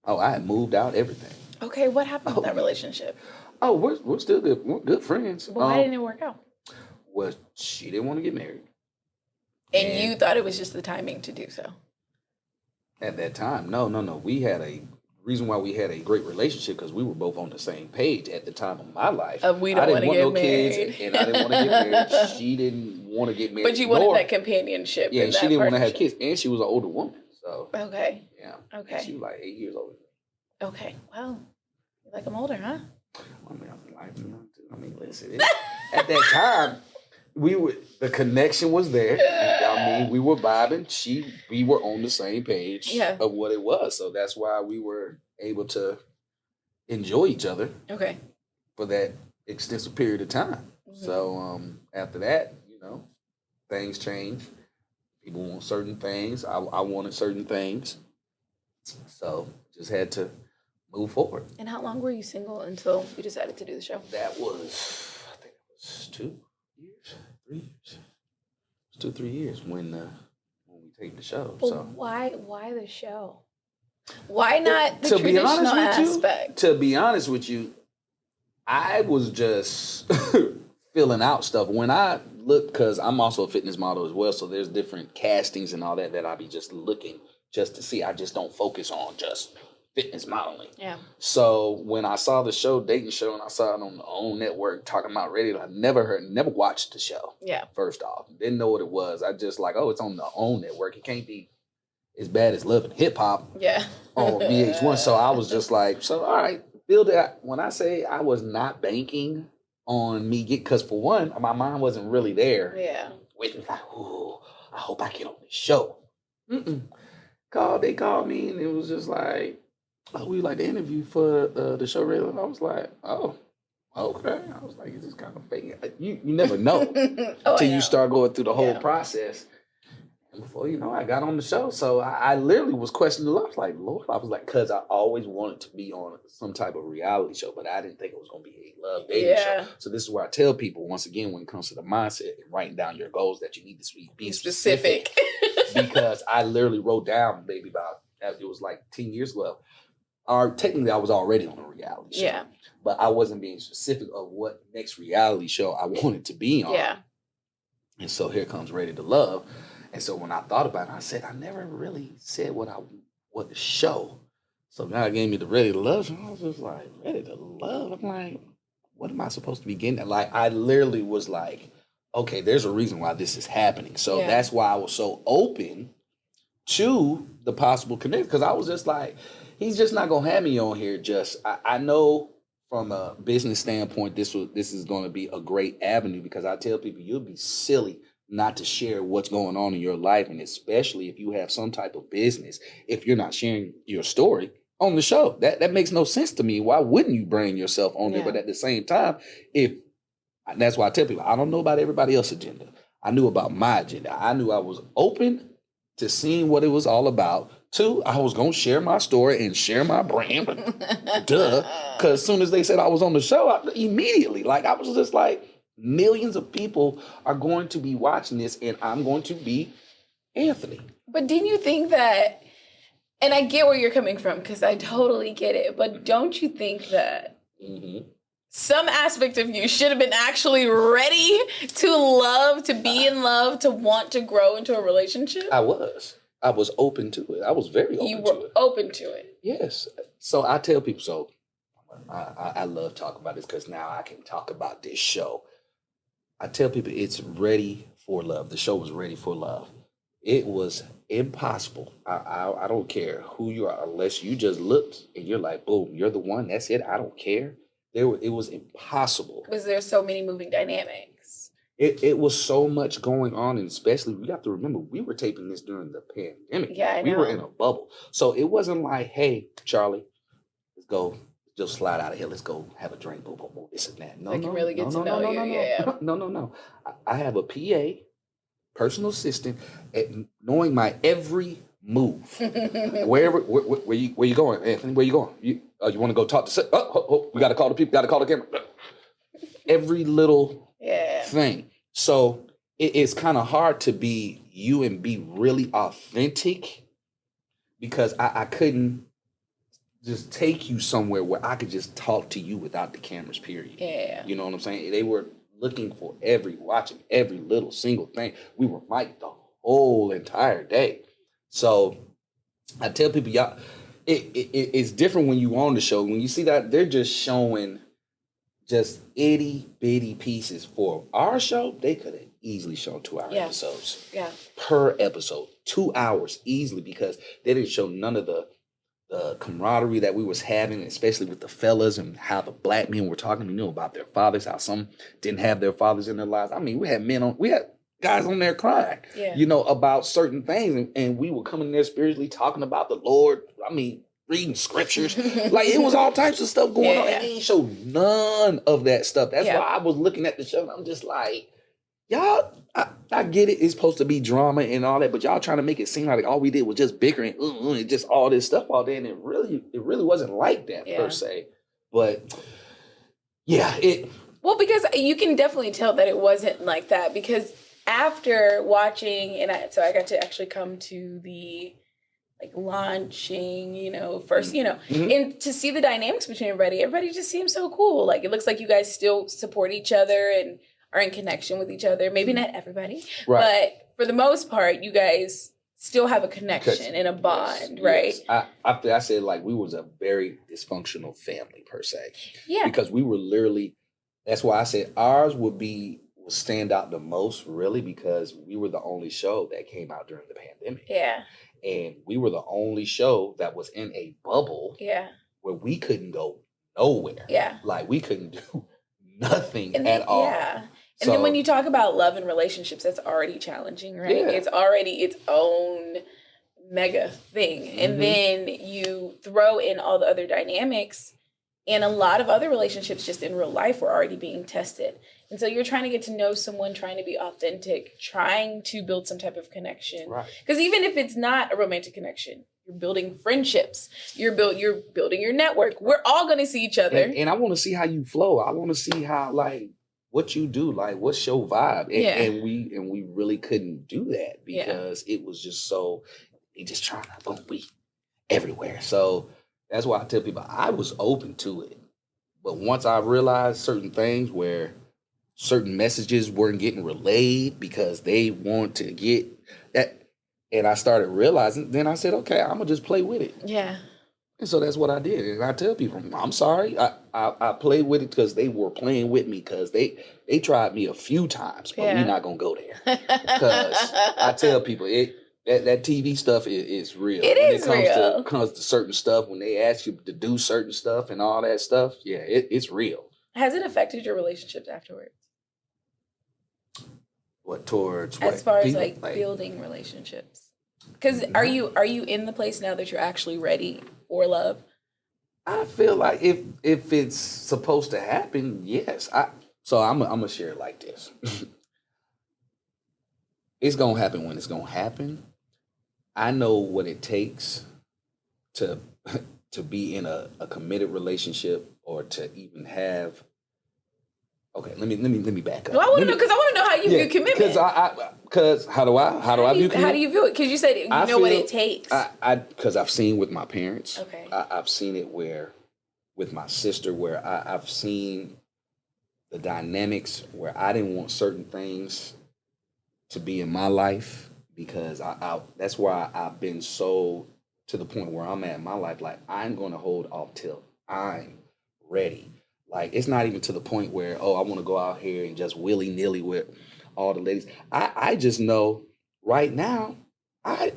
Oh, I had moved out, everything. Okay, what happened with that relationship? Oh, we're still good. We're good friends. Why didn't it work out? Well, she didn't want to get married. And you thought it was just the timing to do so? At that time, no. We had a reason why we had a great relationship because we were both on the same page at the time of my life. We don't want to get married. Kids, and I didn't want to get married. She didn't want to get married. But you wanted that companionship. Yeah, and she didn't want to have kids, and she was an older woman. So okay. Yeah. Okay. She was like 8 years older. Okay. Well, you like I'm older, huh? Listen. At that time, the connection was there. We were vibing. We were on the same page of what it was. So that's why we were able to enjoy each other. Okay. For that extensive period of time. So after that, things changed. People want certain things. I wanted certain things. So just had to move forward. And how long were you single until you decided to do the show? That was, I think it was 2 years, 3 years. It was 2-3 years when we taped the show. But so why the show? Why not the traditional aspect? To be honest with you, I was just filling out stuff. When I look, because I'm also a fitness model as well, so there's different castings and all that I be just looking just to see. I just don't focus on just fitness modeling. Yeah. So when I saw the show, dating show, and I saw it on the OWN network talking about radio, I never watched the show. Yeah. First off, didn't know what it was. I just like, oh, it's on the OWN network. It can't be as bad as Love and Hip Hop. Yeah. On VH1. So I was just like, so all right, build it. When I say I was not banking on me because for one, my mind wasn't really there. Yeah. With me like, oh, I hope I get on this show. They called me and it was just like, oh, we like to interview for the show radio. And I was like, oh, okay. I was like, is this kind of fake? You never know until you start going through the whole process. And before you know, I got on the show. So I literally was questioning the Lord. I was like, Lord, I was like, because I always wanted to be on some type of reality show, but I didn't think it was going to be a love dating show. So this is where I tell people, once again, when it comes to the mindset and writing down your goals, that you need to be specific. Because I literally wrote down, maybe about, it was like 10 years ago, or technically I was already on a reality show. Yeah. But I wasn't being specific of what next reality show I wanted to be on. Yeah. And so here comes Ready to Love. And so when I thought about it, I said, I never really said what the show. So now it gave me the Ready to Love. And I was just like, Ready to Love? I'm like, what am I supposed to be getting at? Like, I literally was like, okay, there's a reason why this is happening. So that's why I was so open to the possible connection. Because I was just like, he's just not going to have me on here I know from a business standpoint, this is going to be a great avenue because I tell people you'll be silly not to share what's going on in your life. And especially if you have some type of business, if you're not sharing your story on the show, that makes no sense to me. Why wouldn't you bring yourself on there? But at the same time, that's why I tell people, I don't know about everybody else's agenda. I knew about my agenda. I knew I was open to seeing what it was all about. Two, I was going to share my story and share my brand. Duh. Because as soon as they said I was on the show, immediately, like, I was just like, millions of people are going to be watching this and I'm going to be Anthony. But didn't you think that, and I get where you're coming from because I totally get it, but don't you think that some aspect of you should have been actually ready to love, to be in love, to want to grow into a relationship? I was open to it. I was very open to it. You were open to it. Yes. So I tell people, I love talking about this because now I can talk about this show. I tell people it's Ready for Love. The show was Ready for Love. It was impossible. I don't care who you are unless you just looked and you're like, boom, you're the one. That's it. I don't care. It was impossible. Was there so many moving dynamics? It was so much going on, and especially, we have to remember, we were taping this during the pandemic. Yeah, I know. We were in a bubble. So it wasn't like, hey, Charlie, let's go. Just slide out of here. Let's go have a drink. Boom, boom, boom, this and that. I can really get to know you. Yeah. No. I have a PA, personal assistant, knowing my every move. Where you going, Anthony? Where you going? You want to go talk to? We got to call the people. Got to call the camera. Every little thing. So it's kind of hard to be you and be really authentic because I couldn't just take you somewhere where I could just talk to you without the cameras, period. Yeah. You know what I'm saying? They were looking for watching every little single thing. We were mic'd the whole entire day. So I tell people, y'all, it's different when you on the show. When you see that, they're just showing just itty bitty pieces. For our show, they could have easily shown 2-hour episodes. Yeah. Per episode. 2 hours easily because they didn't show none of the camaraderie that we was having, especially with the fellas and how the black men were talking, about their fathers, how some didn't have their fathers in their lives. I mean, we had guys on there crying, about certain things. And we were coming there spiritually talking about the Lord. I mean, reading scriptures. Like, it was all types of stuff going on. And they ain't showed none of that stuff. That's why I was looking at the show and I'm just like, y'all, I get it. It's supposed to be drama and all that, but y'all trying to make it seem like all we did was just bickering, and just all this stuff all day, and it really wasn't like that per se. But well, because you can definitely tell that it wasn't like that because after watching, so I got to actually come to the launching, first, and to see the dynamics between everybody just seems so cool. Like, it looks like you guys still support each other and are in connection with each other. Maybe not everybody, but for the most part, you guys still have a connection and a bond, right? Yes. I said like we was a very dysfunctional family per se. Yeah. Because we were literally, that's why I said ours will stand out the most really because we were the only show that came out during the pandemic. Yeah. And we were the only show that was in a bubble where we couldn't go nowhere. Yeah. Like we couldn't do nothing at all. Yeah. And then when you talk about love and relationships, that's already challenging, right? Yeah. It's already its own mega thing. And then you throw in all the other dynamics, and a lot of other relationships just in real life were already being tested. And so you're trying to get to know someone, trying to be authentic, trying to build some type of connection. Right. Because even if it's not a romantic connection, you're building friendships. You're building your network. We're all going to see each other. And I want to see how you flow. I want to see how, like, what you do, like what's your vibe. And we really couldn't do that because it was just so, they just trying to be everywhere. So that's why I tell people I was open to it. But once I realized certain things where certain messages weren't getting relayed because they want to get that, and I started realizing, then I said, okay, I'm gonna just play with it. Yeah. And so that's what I did. And I tell people, I'm sorry. I played with it because they were playing with me because they tried me a few times, but we're not going to go there. Because I tell people, that TV stuff is real. When it comes to certain stuff, when they ask you to do certain stuff and all that stuff, it's real. Has it affected your relationships afterwards? What, towards what? As far as like building relationships. Because are you in the place now that you're actually ready for love? I feel like if it's supposed to happen, yes. So I'm gonna share it like this. It's gonna happen when it's gonna happen. I know what it takes to be in a committed relationship or to even have. Okay, let me back up. Well, I want to know because I want to know how you view commitment. Because how do I view commitment? How do you view it? Because you said you know what it takes. Because I've seen with my parents. Okay. I've seen it with my sister where I've seen the dynamics where I didn't want certain things to be in my life because that's why I've been so to the point where I'm at in my life. Like I'm going to hold off till I'm ready. Like, it's not even to the point where, I want to go out here and just willy-nilly with all the ladies. I just know right now, I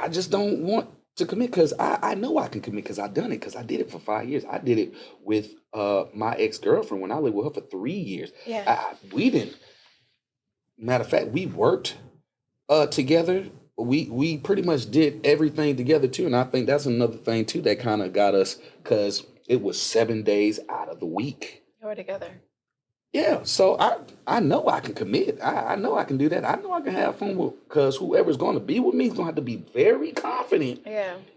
just don't want to commit because I know I can commit because I've done it because I did it for 5 years. I did it with my ex-girlfriend when I lived with her for 3 years. Yeah. We didn't. Matter of fact, we worked together. We pretty much did everything together, too. And I think that's another thing, too, that kind of got us because it was 7 days out of the week. You were together. Yeah, so I know I can commit. I know I can do that. I know I can have fun because whoever's going to be with me is going to have to be very confident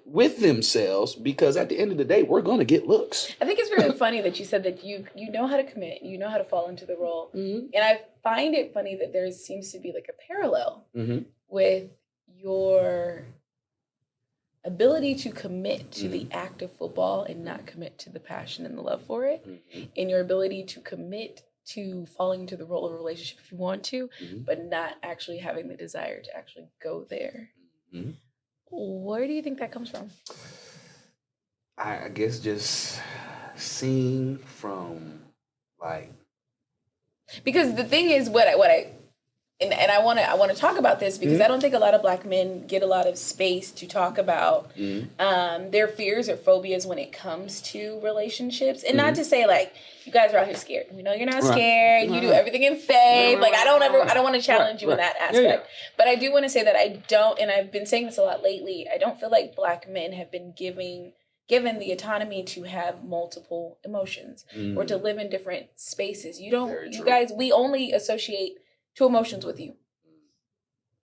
with themselves because at the end of the day, we're going to get looks. I think it's really funny that you said that you know how to commit, you know how to fall into the role. Mm-hmm. And I find it funny that there seems to be like a parallel with your ability to commit to the act of football and not commit to the passion and the love for it, and your ability to commit to falling into the role of a relationship if you want to, but not actually having the desire to actually go there. Where do you think that comes from? I guess just seeing from like, because the thing is what I I want to talk about this because I don't think a lot of Black men get a lot of space to talk about their fears or phobias when it comes to relationships. And not to say like you guys are out here scared. We know you're not scared. You do everything in faith. Like I don't want to challenge you in that aspect. But I do want to say that I don't, and I've been saying this a lot lately, I don't feel like Black men have been given the autonomy to have multiple emotions or to live in different spaces. You guys, we only associate 2 emotions with you.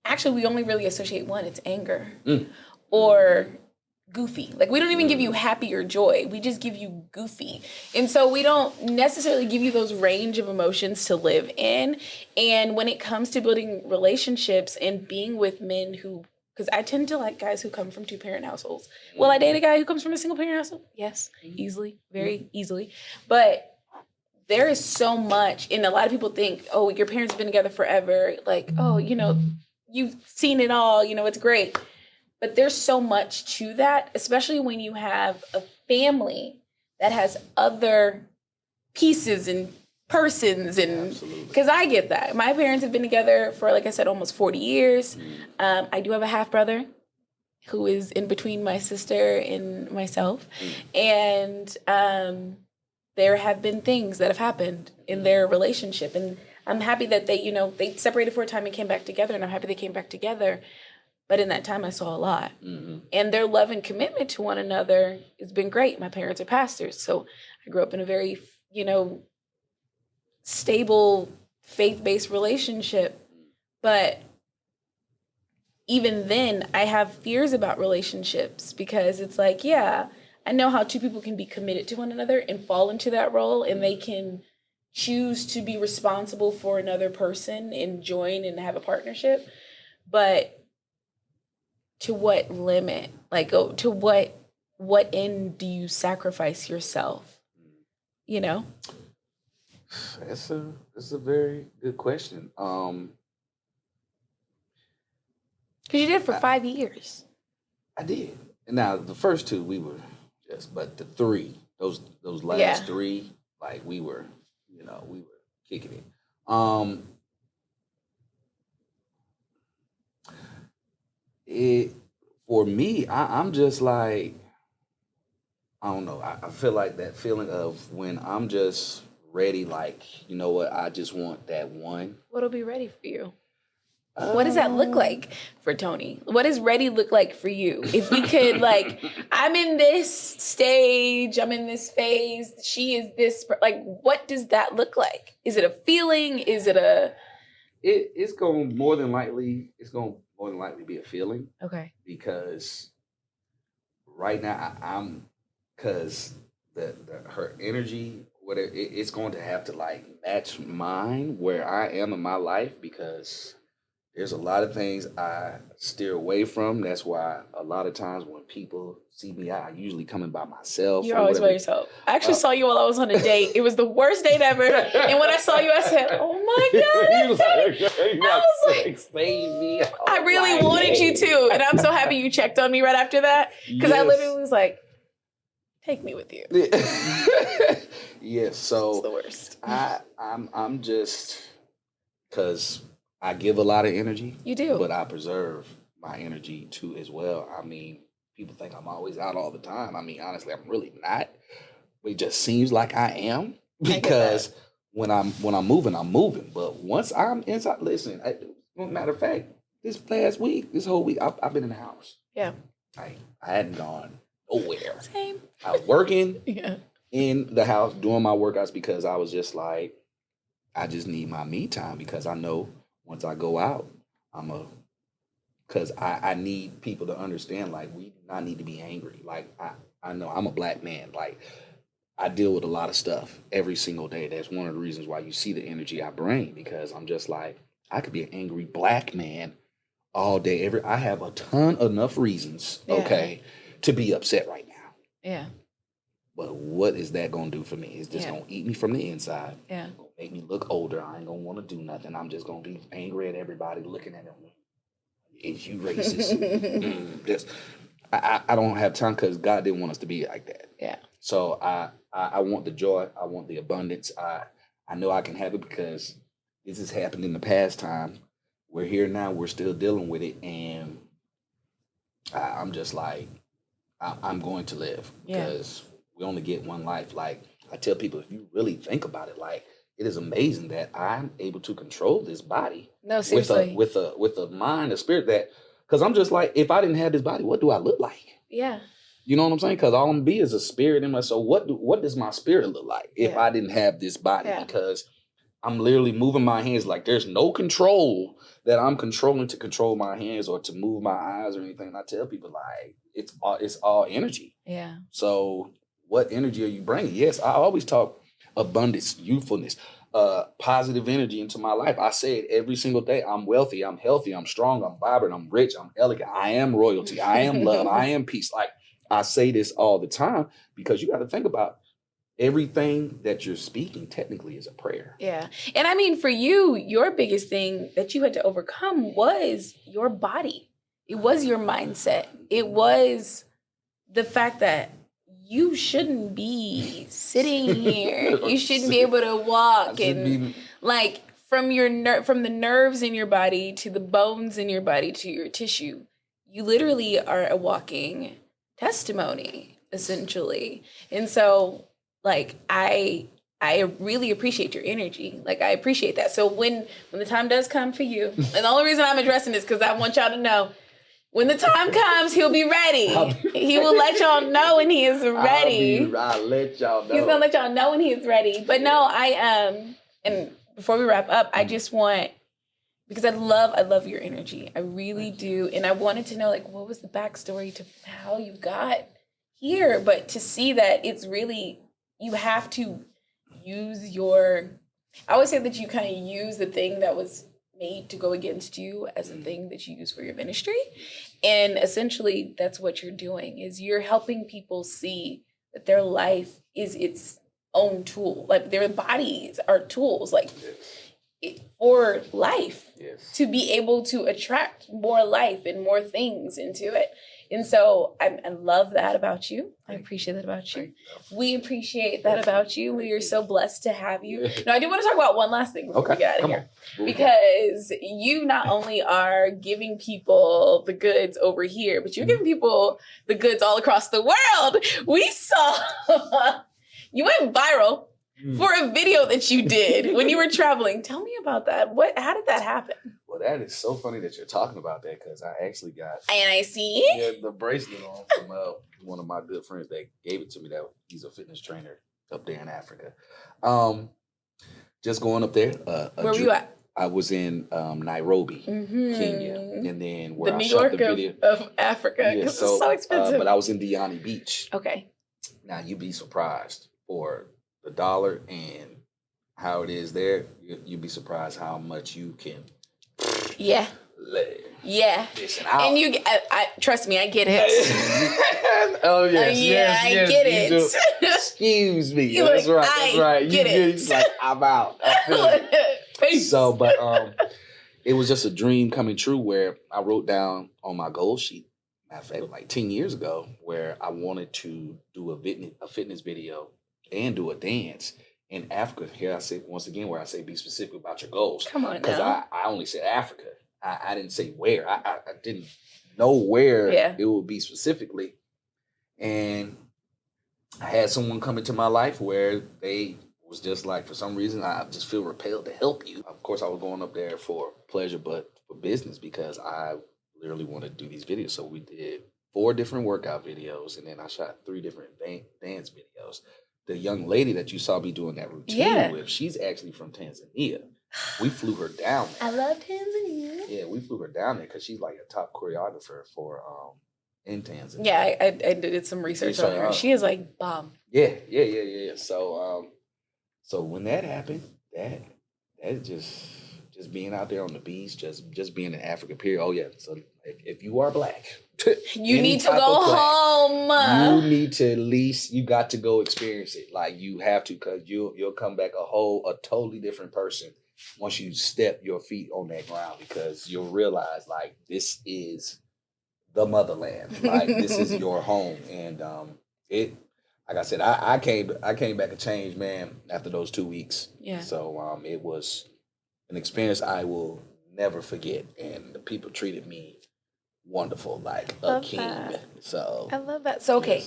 Actually, we only really associate one. It's anger or goofy. Like we don't even give you happy or joy. We just give you goofy. And so we don't necessarily give you those range of emotions to live in. And when it comes to building relationships and being with men who, because I tend to like guys who come from 2-parent households. Will I date a guy who comes from a single-parent household? Yes, easily, very easily. But there is so much, and a lot of people think, oh, your parents have been together forever. Like, oh, you've seen it all. It's great. But there's so much to that, especially when you have a family that has other pieces and persons, and because I get that. My parents have been together for, like I said, almost 40 years. I do have a half brother who is in between my sister and myself. And there have been things that have happened in their relationship. And I'm happy that they, they separated for a time and came back together. And I'm happy they came back together. But in that time, I saw a lot. And their love and commitment to one another has been great. My parents are pastors. So I grew up in a very, stable, faith-based relationship. But even then, I have fears about relationships because it's like, yeah, I know how two people can be committed to one another and fall into that role, and they can choose to be responsible for another person and join and have a partnership. But to what limit? Like, to what end do you sacrifice yourself? That's a very good question. Because you did it for 5 years. I did. And now the first two we were but the three, those last three, like we were kicking it. For me, I'm just like, I don't know. I feel like that feeling of when I'm just ready, like, you know what, I just want that one. What'll be ready for you? What does that look like for Tony? What does ready look like for you? If we could, like, I'm in this stage, I'm in this phase, she is this, like, what does that look like? Is it a feeling? Is it a... It's going to more than likely be a feeling. Okay. Because right now, because her energy, whatever, it's going to have to, like, match mine where I am in my life, because there's a lot of things I steer away from. That's why a lot of times when people see me out, I usually come in by myself. You're always by yourself. I actually saw you while I was on a date. It was the worst date ever. And when I saw you, I said, "Oh my God." I was like, "Save me." I really wanted you to. And I'm so happy you checked on me right after that. Because I literally was like, take me with you. Yes. So it's the worst. I'm just, because I give a lot of energy. You do. But I preserve my energy too as well. I mean, people think I'm always out all the time. I mean, honestly, I'm really not. It just seems like I am, because when I'm moving, I'm moving. But once I'm inside, listen, matter of fact, this whole week, I've been in the house. Yeah. I hadn't gone nowhere. Same. I was working in the house doing my workouts, because I was just like, I just need my me time, because I know once I go out, because I need people to understand, like, we do not need to be angry. Like, I know I'm a black man. Like, I deal with a lot of stuff every single day. That's one of the reasons why you see the energy I bring, because I'm just like, I could be an angry black man all day. I have enough reasons, to be upset right now. Yeah. But what is that going to do for me? It's just going to eat me from the inside. Yeah. It's going to make me look older. I ain't going to want to do nothing. I'm just going to be angry at everybody, looking at them. Is you racist? I don't have time, because God didn't want us to be like that. Yeah. So I want the joy. I want the abundance. I know I can have it, because this has happened in the past time. We're here now. We're still dealing with it. And I'm just like, I'm going to live, because we only get one life. Like, I tell people, if you really think about it, like, it is amazing that I'm able to control this body. No, seriously. With a mind, a spirit, that, because I'm just like, if I didn't have this body, what do I look like? Yeah. You know what I'm saying? Because all I'm be is a spirit in my soul. What does my spirit look like if I didn't have this body? Yeah. Because I'm literally moving my hands. Like, there's no control that I'm controlling to control my hands or to move my eyes or anything. And I tell people, like, it's all energy. Yeah. So what energy are you bringing? Yes, I always talk abundance, youthfulness, positive energy into my life. I say it every single day. I'm wealthy, I'm healthy, I'm strong, I'm vibrant, I'm rich, I'm elegant, I am royalty, I am love, I am peace. Like, I say this all the time, because you got to think about everything that you're speaking technically is a prayer. Yeah. And I mean, for you, your biggest thing that you had to overcome was your body. It was your mindset. It was the fact that you shouldn't be sitting here. You shouldn't be able to walk and like from from the nerves in your body to the bones in your body to your tissue. You literally are a walking testimony, essentially. And so, like, I really appreciate your energy. Like, I appreciate that. So when the time does come for you, and the only reason I'm addressing this because I want y'all to know, when the time comes, he'll be ready. He will let y'all know when he is ready. I'll let y'all know. He's gonna let y'all know when he is ready. But no, and before we wrap up, I just want, because I love your energy. I really do. And I wanted to know, like, what was the backstory to how you got here? But to see that it's really, you have to use your, I always say that you kind of use the thing that was made to go against you as a thing that you use for your ministry. And essentially that's what you're doing, is you're helping people see that their life is its own tool. Like their bodies are tools, like for life, to be able to attract more life and more things into it. And so I love that about you. I appreciate that about you. We appreciate that about you. We are so blessed to have you. Now, I do want to talk about one last thing before we get out of here. Because you not only are giving people the goods over here, but you're giving people the goods all across the world. We saw you went viral for a video that you did when you were traveling. Tell me about that. How did that happen? Well, that is so funny that you're talking about that, because I actually got the bracelet on from one of my good friends that gave it to me. That he's a fitness trainer up there in Africa. Just going up there. Where were you at? I was in Nairobi, Kenya, and then where the I New shot York the video of Africa. Yeah, it's so expensive. But I was in Diani Beach. Okay. Now you'd be surprised for the dollar and how it is there. You'd be surprised how much you can. Yeah. Yeah. And you, trust me, I get it. Oh yes, I get it. Excuse me. That's right. That's right. Get it. It's like I'm out. So, but it was just a dream coming true where I wrote down on my goal sheet, matter of fact, like 10 years ago, where I wanted to do a fitness video and do a dance in Africa. Here I say once again where I say be specific about your goals. Come on, because now. I only said Africa. I didn't say where. I didn't know where it would be specifically. And I had someone come into my life where they was just like, for some reason, I just feel repelled to help you. Of course, I was going up there for pleasure, but for business, because I literally wanted to do these videos. So we did 4 different workout videos, and then I shot 3 different dance videos. The young lady that you saw me doing that routine with, she's actually from Tanzania. We flew her down there. I love Tanzania. Yeah, we flew her down there because she's like a top choreographer for in Tanzania. Yeah, I did some research on her. She is like bomb. Yeah. So so when that happened, that just being out there on the beach, just being in Africa, period. Oh yeah. So if you are black, you need to go home. You need to at least, you got to go experience it. Like you have to, because you'll come back a totally different person once you step your feet on that ground, because you'll realize like this is the motherland. Like this is your home. And it, like I said, I came back a changed man after those 2 weeks. Yeah. So it was an experience I will never forget, and the people treated me wonderful, like a king. So I love that. So okay,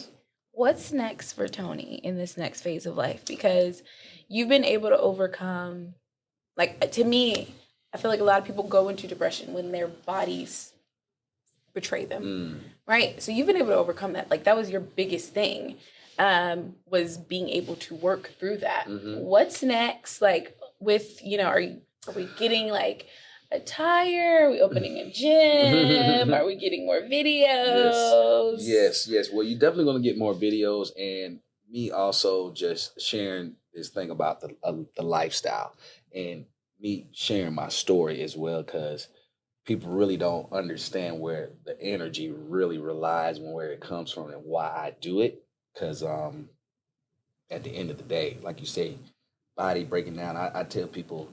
what's next for Tony in this next phase of life? Because you've been able to overcome, like, to me, I feel like a lot of people go into depression when their bodies betray them, right? So you've been able to overcome that. Like, that was your biggest thing, was being able to work through that. What's next? Like, with, are we getting like a tire? Are we opening a gym? Are we getting more videos? Yes. Well, you're definitely going to get more videos, and me also just sharing this thing about the lifestyle, and me sharing my story as well, because people really don't understand where the energy really relies and where it comes from and why I do it. Because at the end of the day, like you say, body breaking down, I tell people,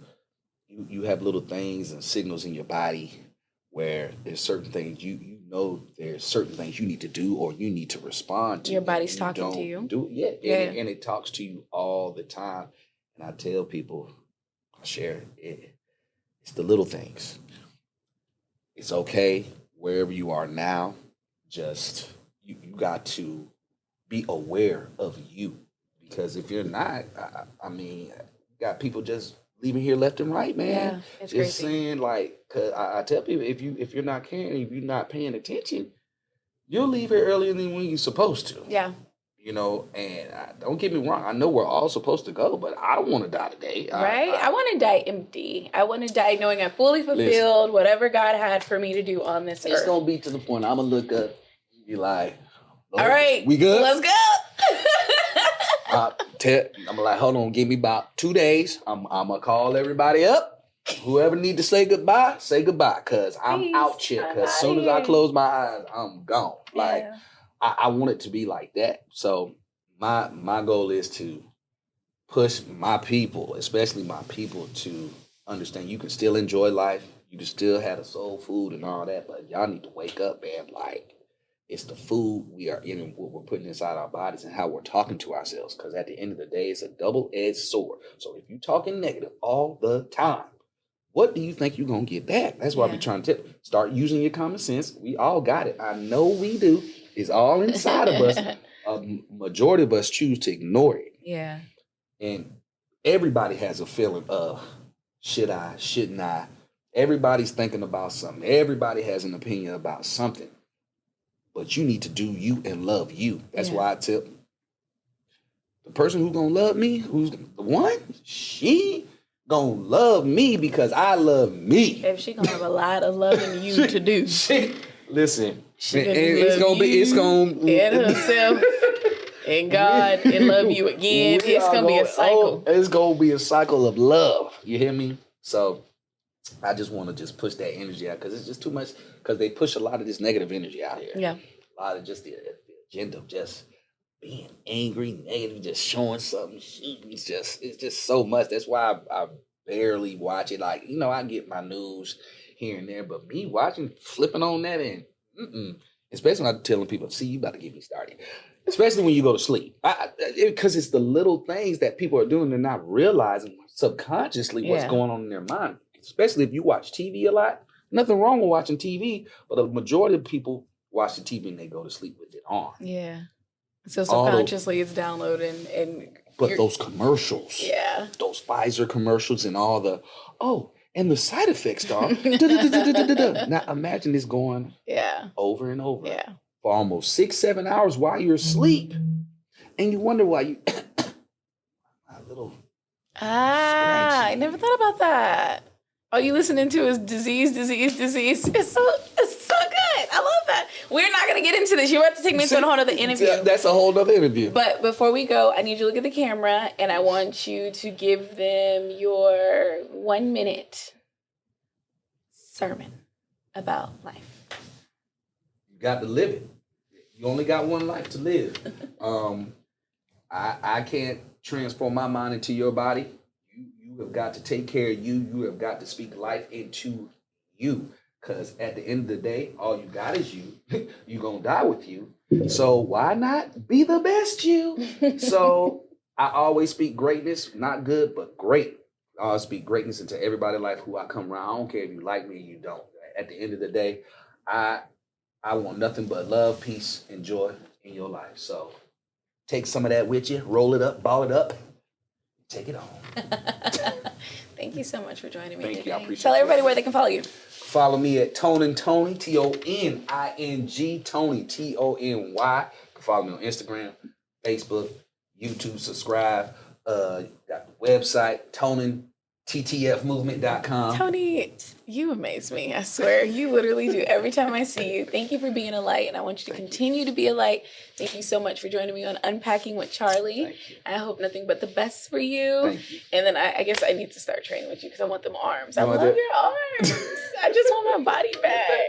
you have little things and signals in your body where there's certain things you know there's certain things you need to do or you need to respond to. Your body's and talking to don't you. Do it. Yeah. Yeah. And it talks to you all the time. And I tell people, I share it. It's the little things. It's okay wherever you are now. Just you got to be aware of you, because if you're not, I mean, you got people just leaving here left and right, man. Yeah, it's just crazy. saying, like, cause I tell people, if you're not caring, if you're not paying attention, you'll leave here earlier than when you're supposed to. Yeah. You know, and don't get me wrong, I know we're all supposed to go, but I don't want to die today. Right? I want to die empty. I want to die knowing I'm fully fulfilled, whatever God had for me to do on this earth. It's going to be to the point I'm going to look up and be like, all right, we good? Let's go. I'm like, hold on, give me about 2 days. I'm going to call everybody up. Whoever need to say goodbye, because I'm out here. Because as soon as I close my eyes, I'm gone. Like, yeah. I want it to be like that. So my goal is to push my people, especially my people, to understand you can still enjoy life. You can still have the soul food and all that, but y'all need to wake up, man. Like, it's the food we are eating, what we're putting inside our bodies, and how we're talking to ourselves. Because at the end of the day, it's a double-edged sword. So if you're talking negative all the time, what do you think you're going to get back? That's why I be trying to tell. Start using your common sense. We all got it. I know we do. It's all inside of us. A majority of us choose to ignore it. Yeah. And everybody has a feeling of, should I, shouldn't I? Everybody's thinking about something. Everybody has an opinion about something. But you need to do you and love you. That's why I tell the person who's going to love me, who's the one, she going to love me because I love me. If she going to have a lot of loving you to do. Listen. It's gonna be herself and God and love you again. It's gonna be a cycle. It's gonna be a cycle of love. You hear me? So I just want to just push that energy out, because it's just too much. Because they push a lot of this negative energy out here. Yeah, a lot of just the agenda of just being angry, negative, just showing something. It's just so much. That's why I barely watch it. Like, you know, I get my news here and there, but me watching, flipping on that and. Especially when I'm telling people, see, you about to get me started. Especially when you go to sleep. Because it's the little things that people are doing. They're not realizing subconsciously what's going on in their mind. Especially if you watch TV a lot. Nothing wrong with watching TV, but a majority of people watch the TV and they go to sleep with it on. Yeah. So subconsciously it's downloading and... But those commercials. Yeah. Those Pfizer commercials and all the... And the side effects are... Now imagine this going over and over for almost 6-7 hours while you're asleep. And you wonder why you... a little... scratchy. I never thought about that. All you listening to is disease. It's so good. I love that. We're not going to get into this. You're about to take me into a whole other interview. That's a whole other interview. But before we go, I need you to look at the camera, and I want you to give them your 1-minute sermon about life. You got to live it. You only got one life to live. I can't transform my mind into your body. You have got to take care of you. You have got to speak life into you. Because at the end of the day, all you got is you. You're going to die with you. So why not be the best you? So I always speak greatness, not good, but great. I always speak greatness into everybody's life who I come around. I don't care if you like me or you don't. At the end of the day, I want nothing but love, peace, and joy in your life. So take some of that with you, roll it up, ball it up, take it on. Thank you so much for joining me Thank today. you. I appreciate it. Tell everybody where they can follow you. Follow me at Tony, Toning, Tony, Tony. Follow me on Instagram, Facebook, YouTube, subscribe. Got the website, TTFmovement.com. Tony, you amaze me. I swear, you literally do every time I see you. Thank you for being a light, and I want you to continue to be a light. Thank you so much for joining me on Unpacking with Charliy. I hope nothing but the best for you. Thank you. And then I guess I need to start training with you because I want them arms. I love your arms. I just want my body back.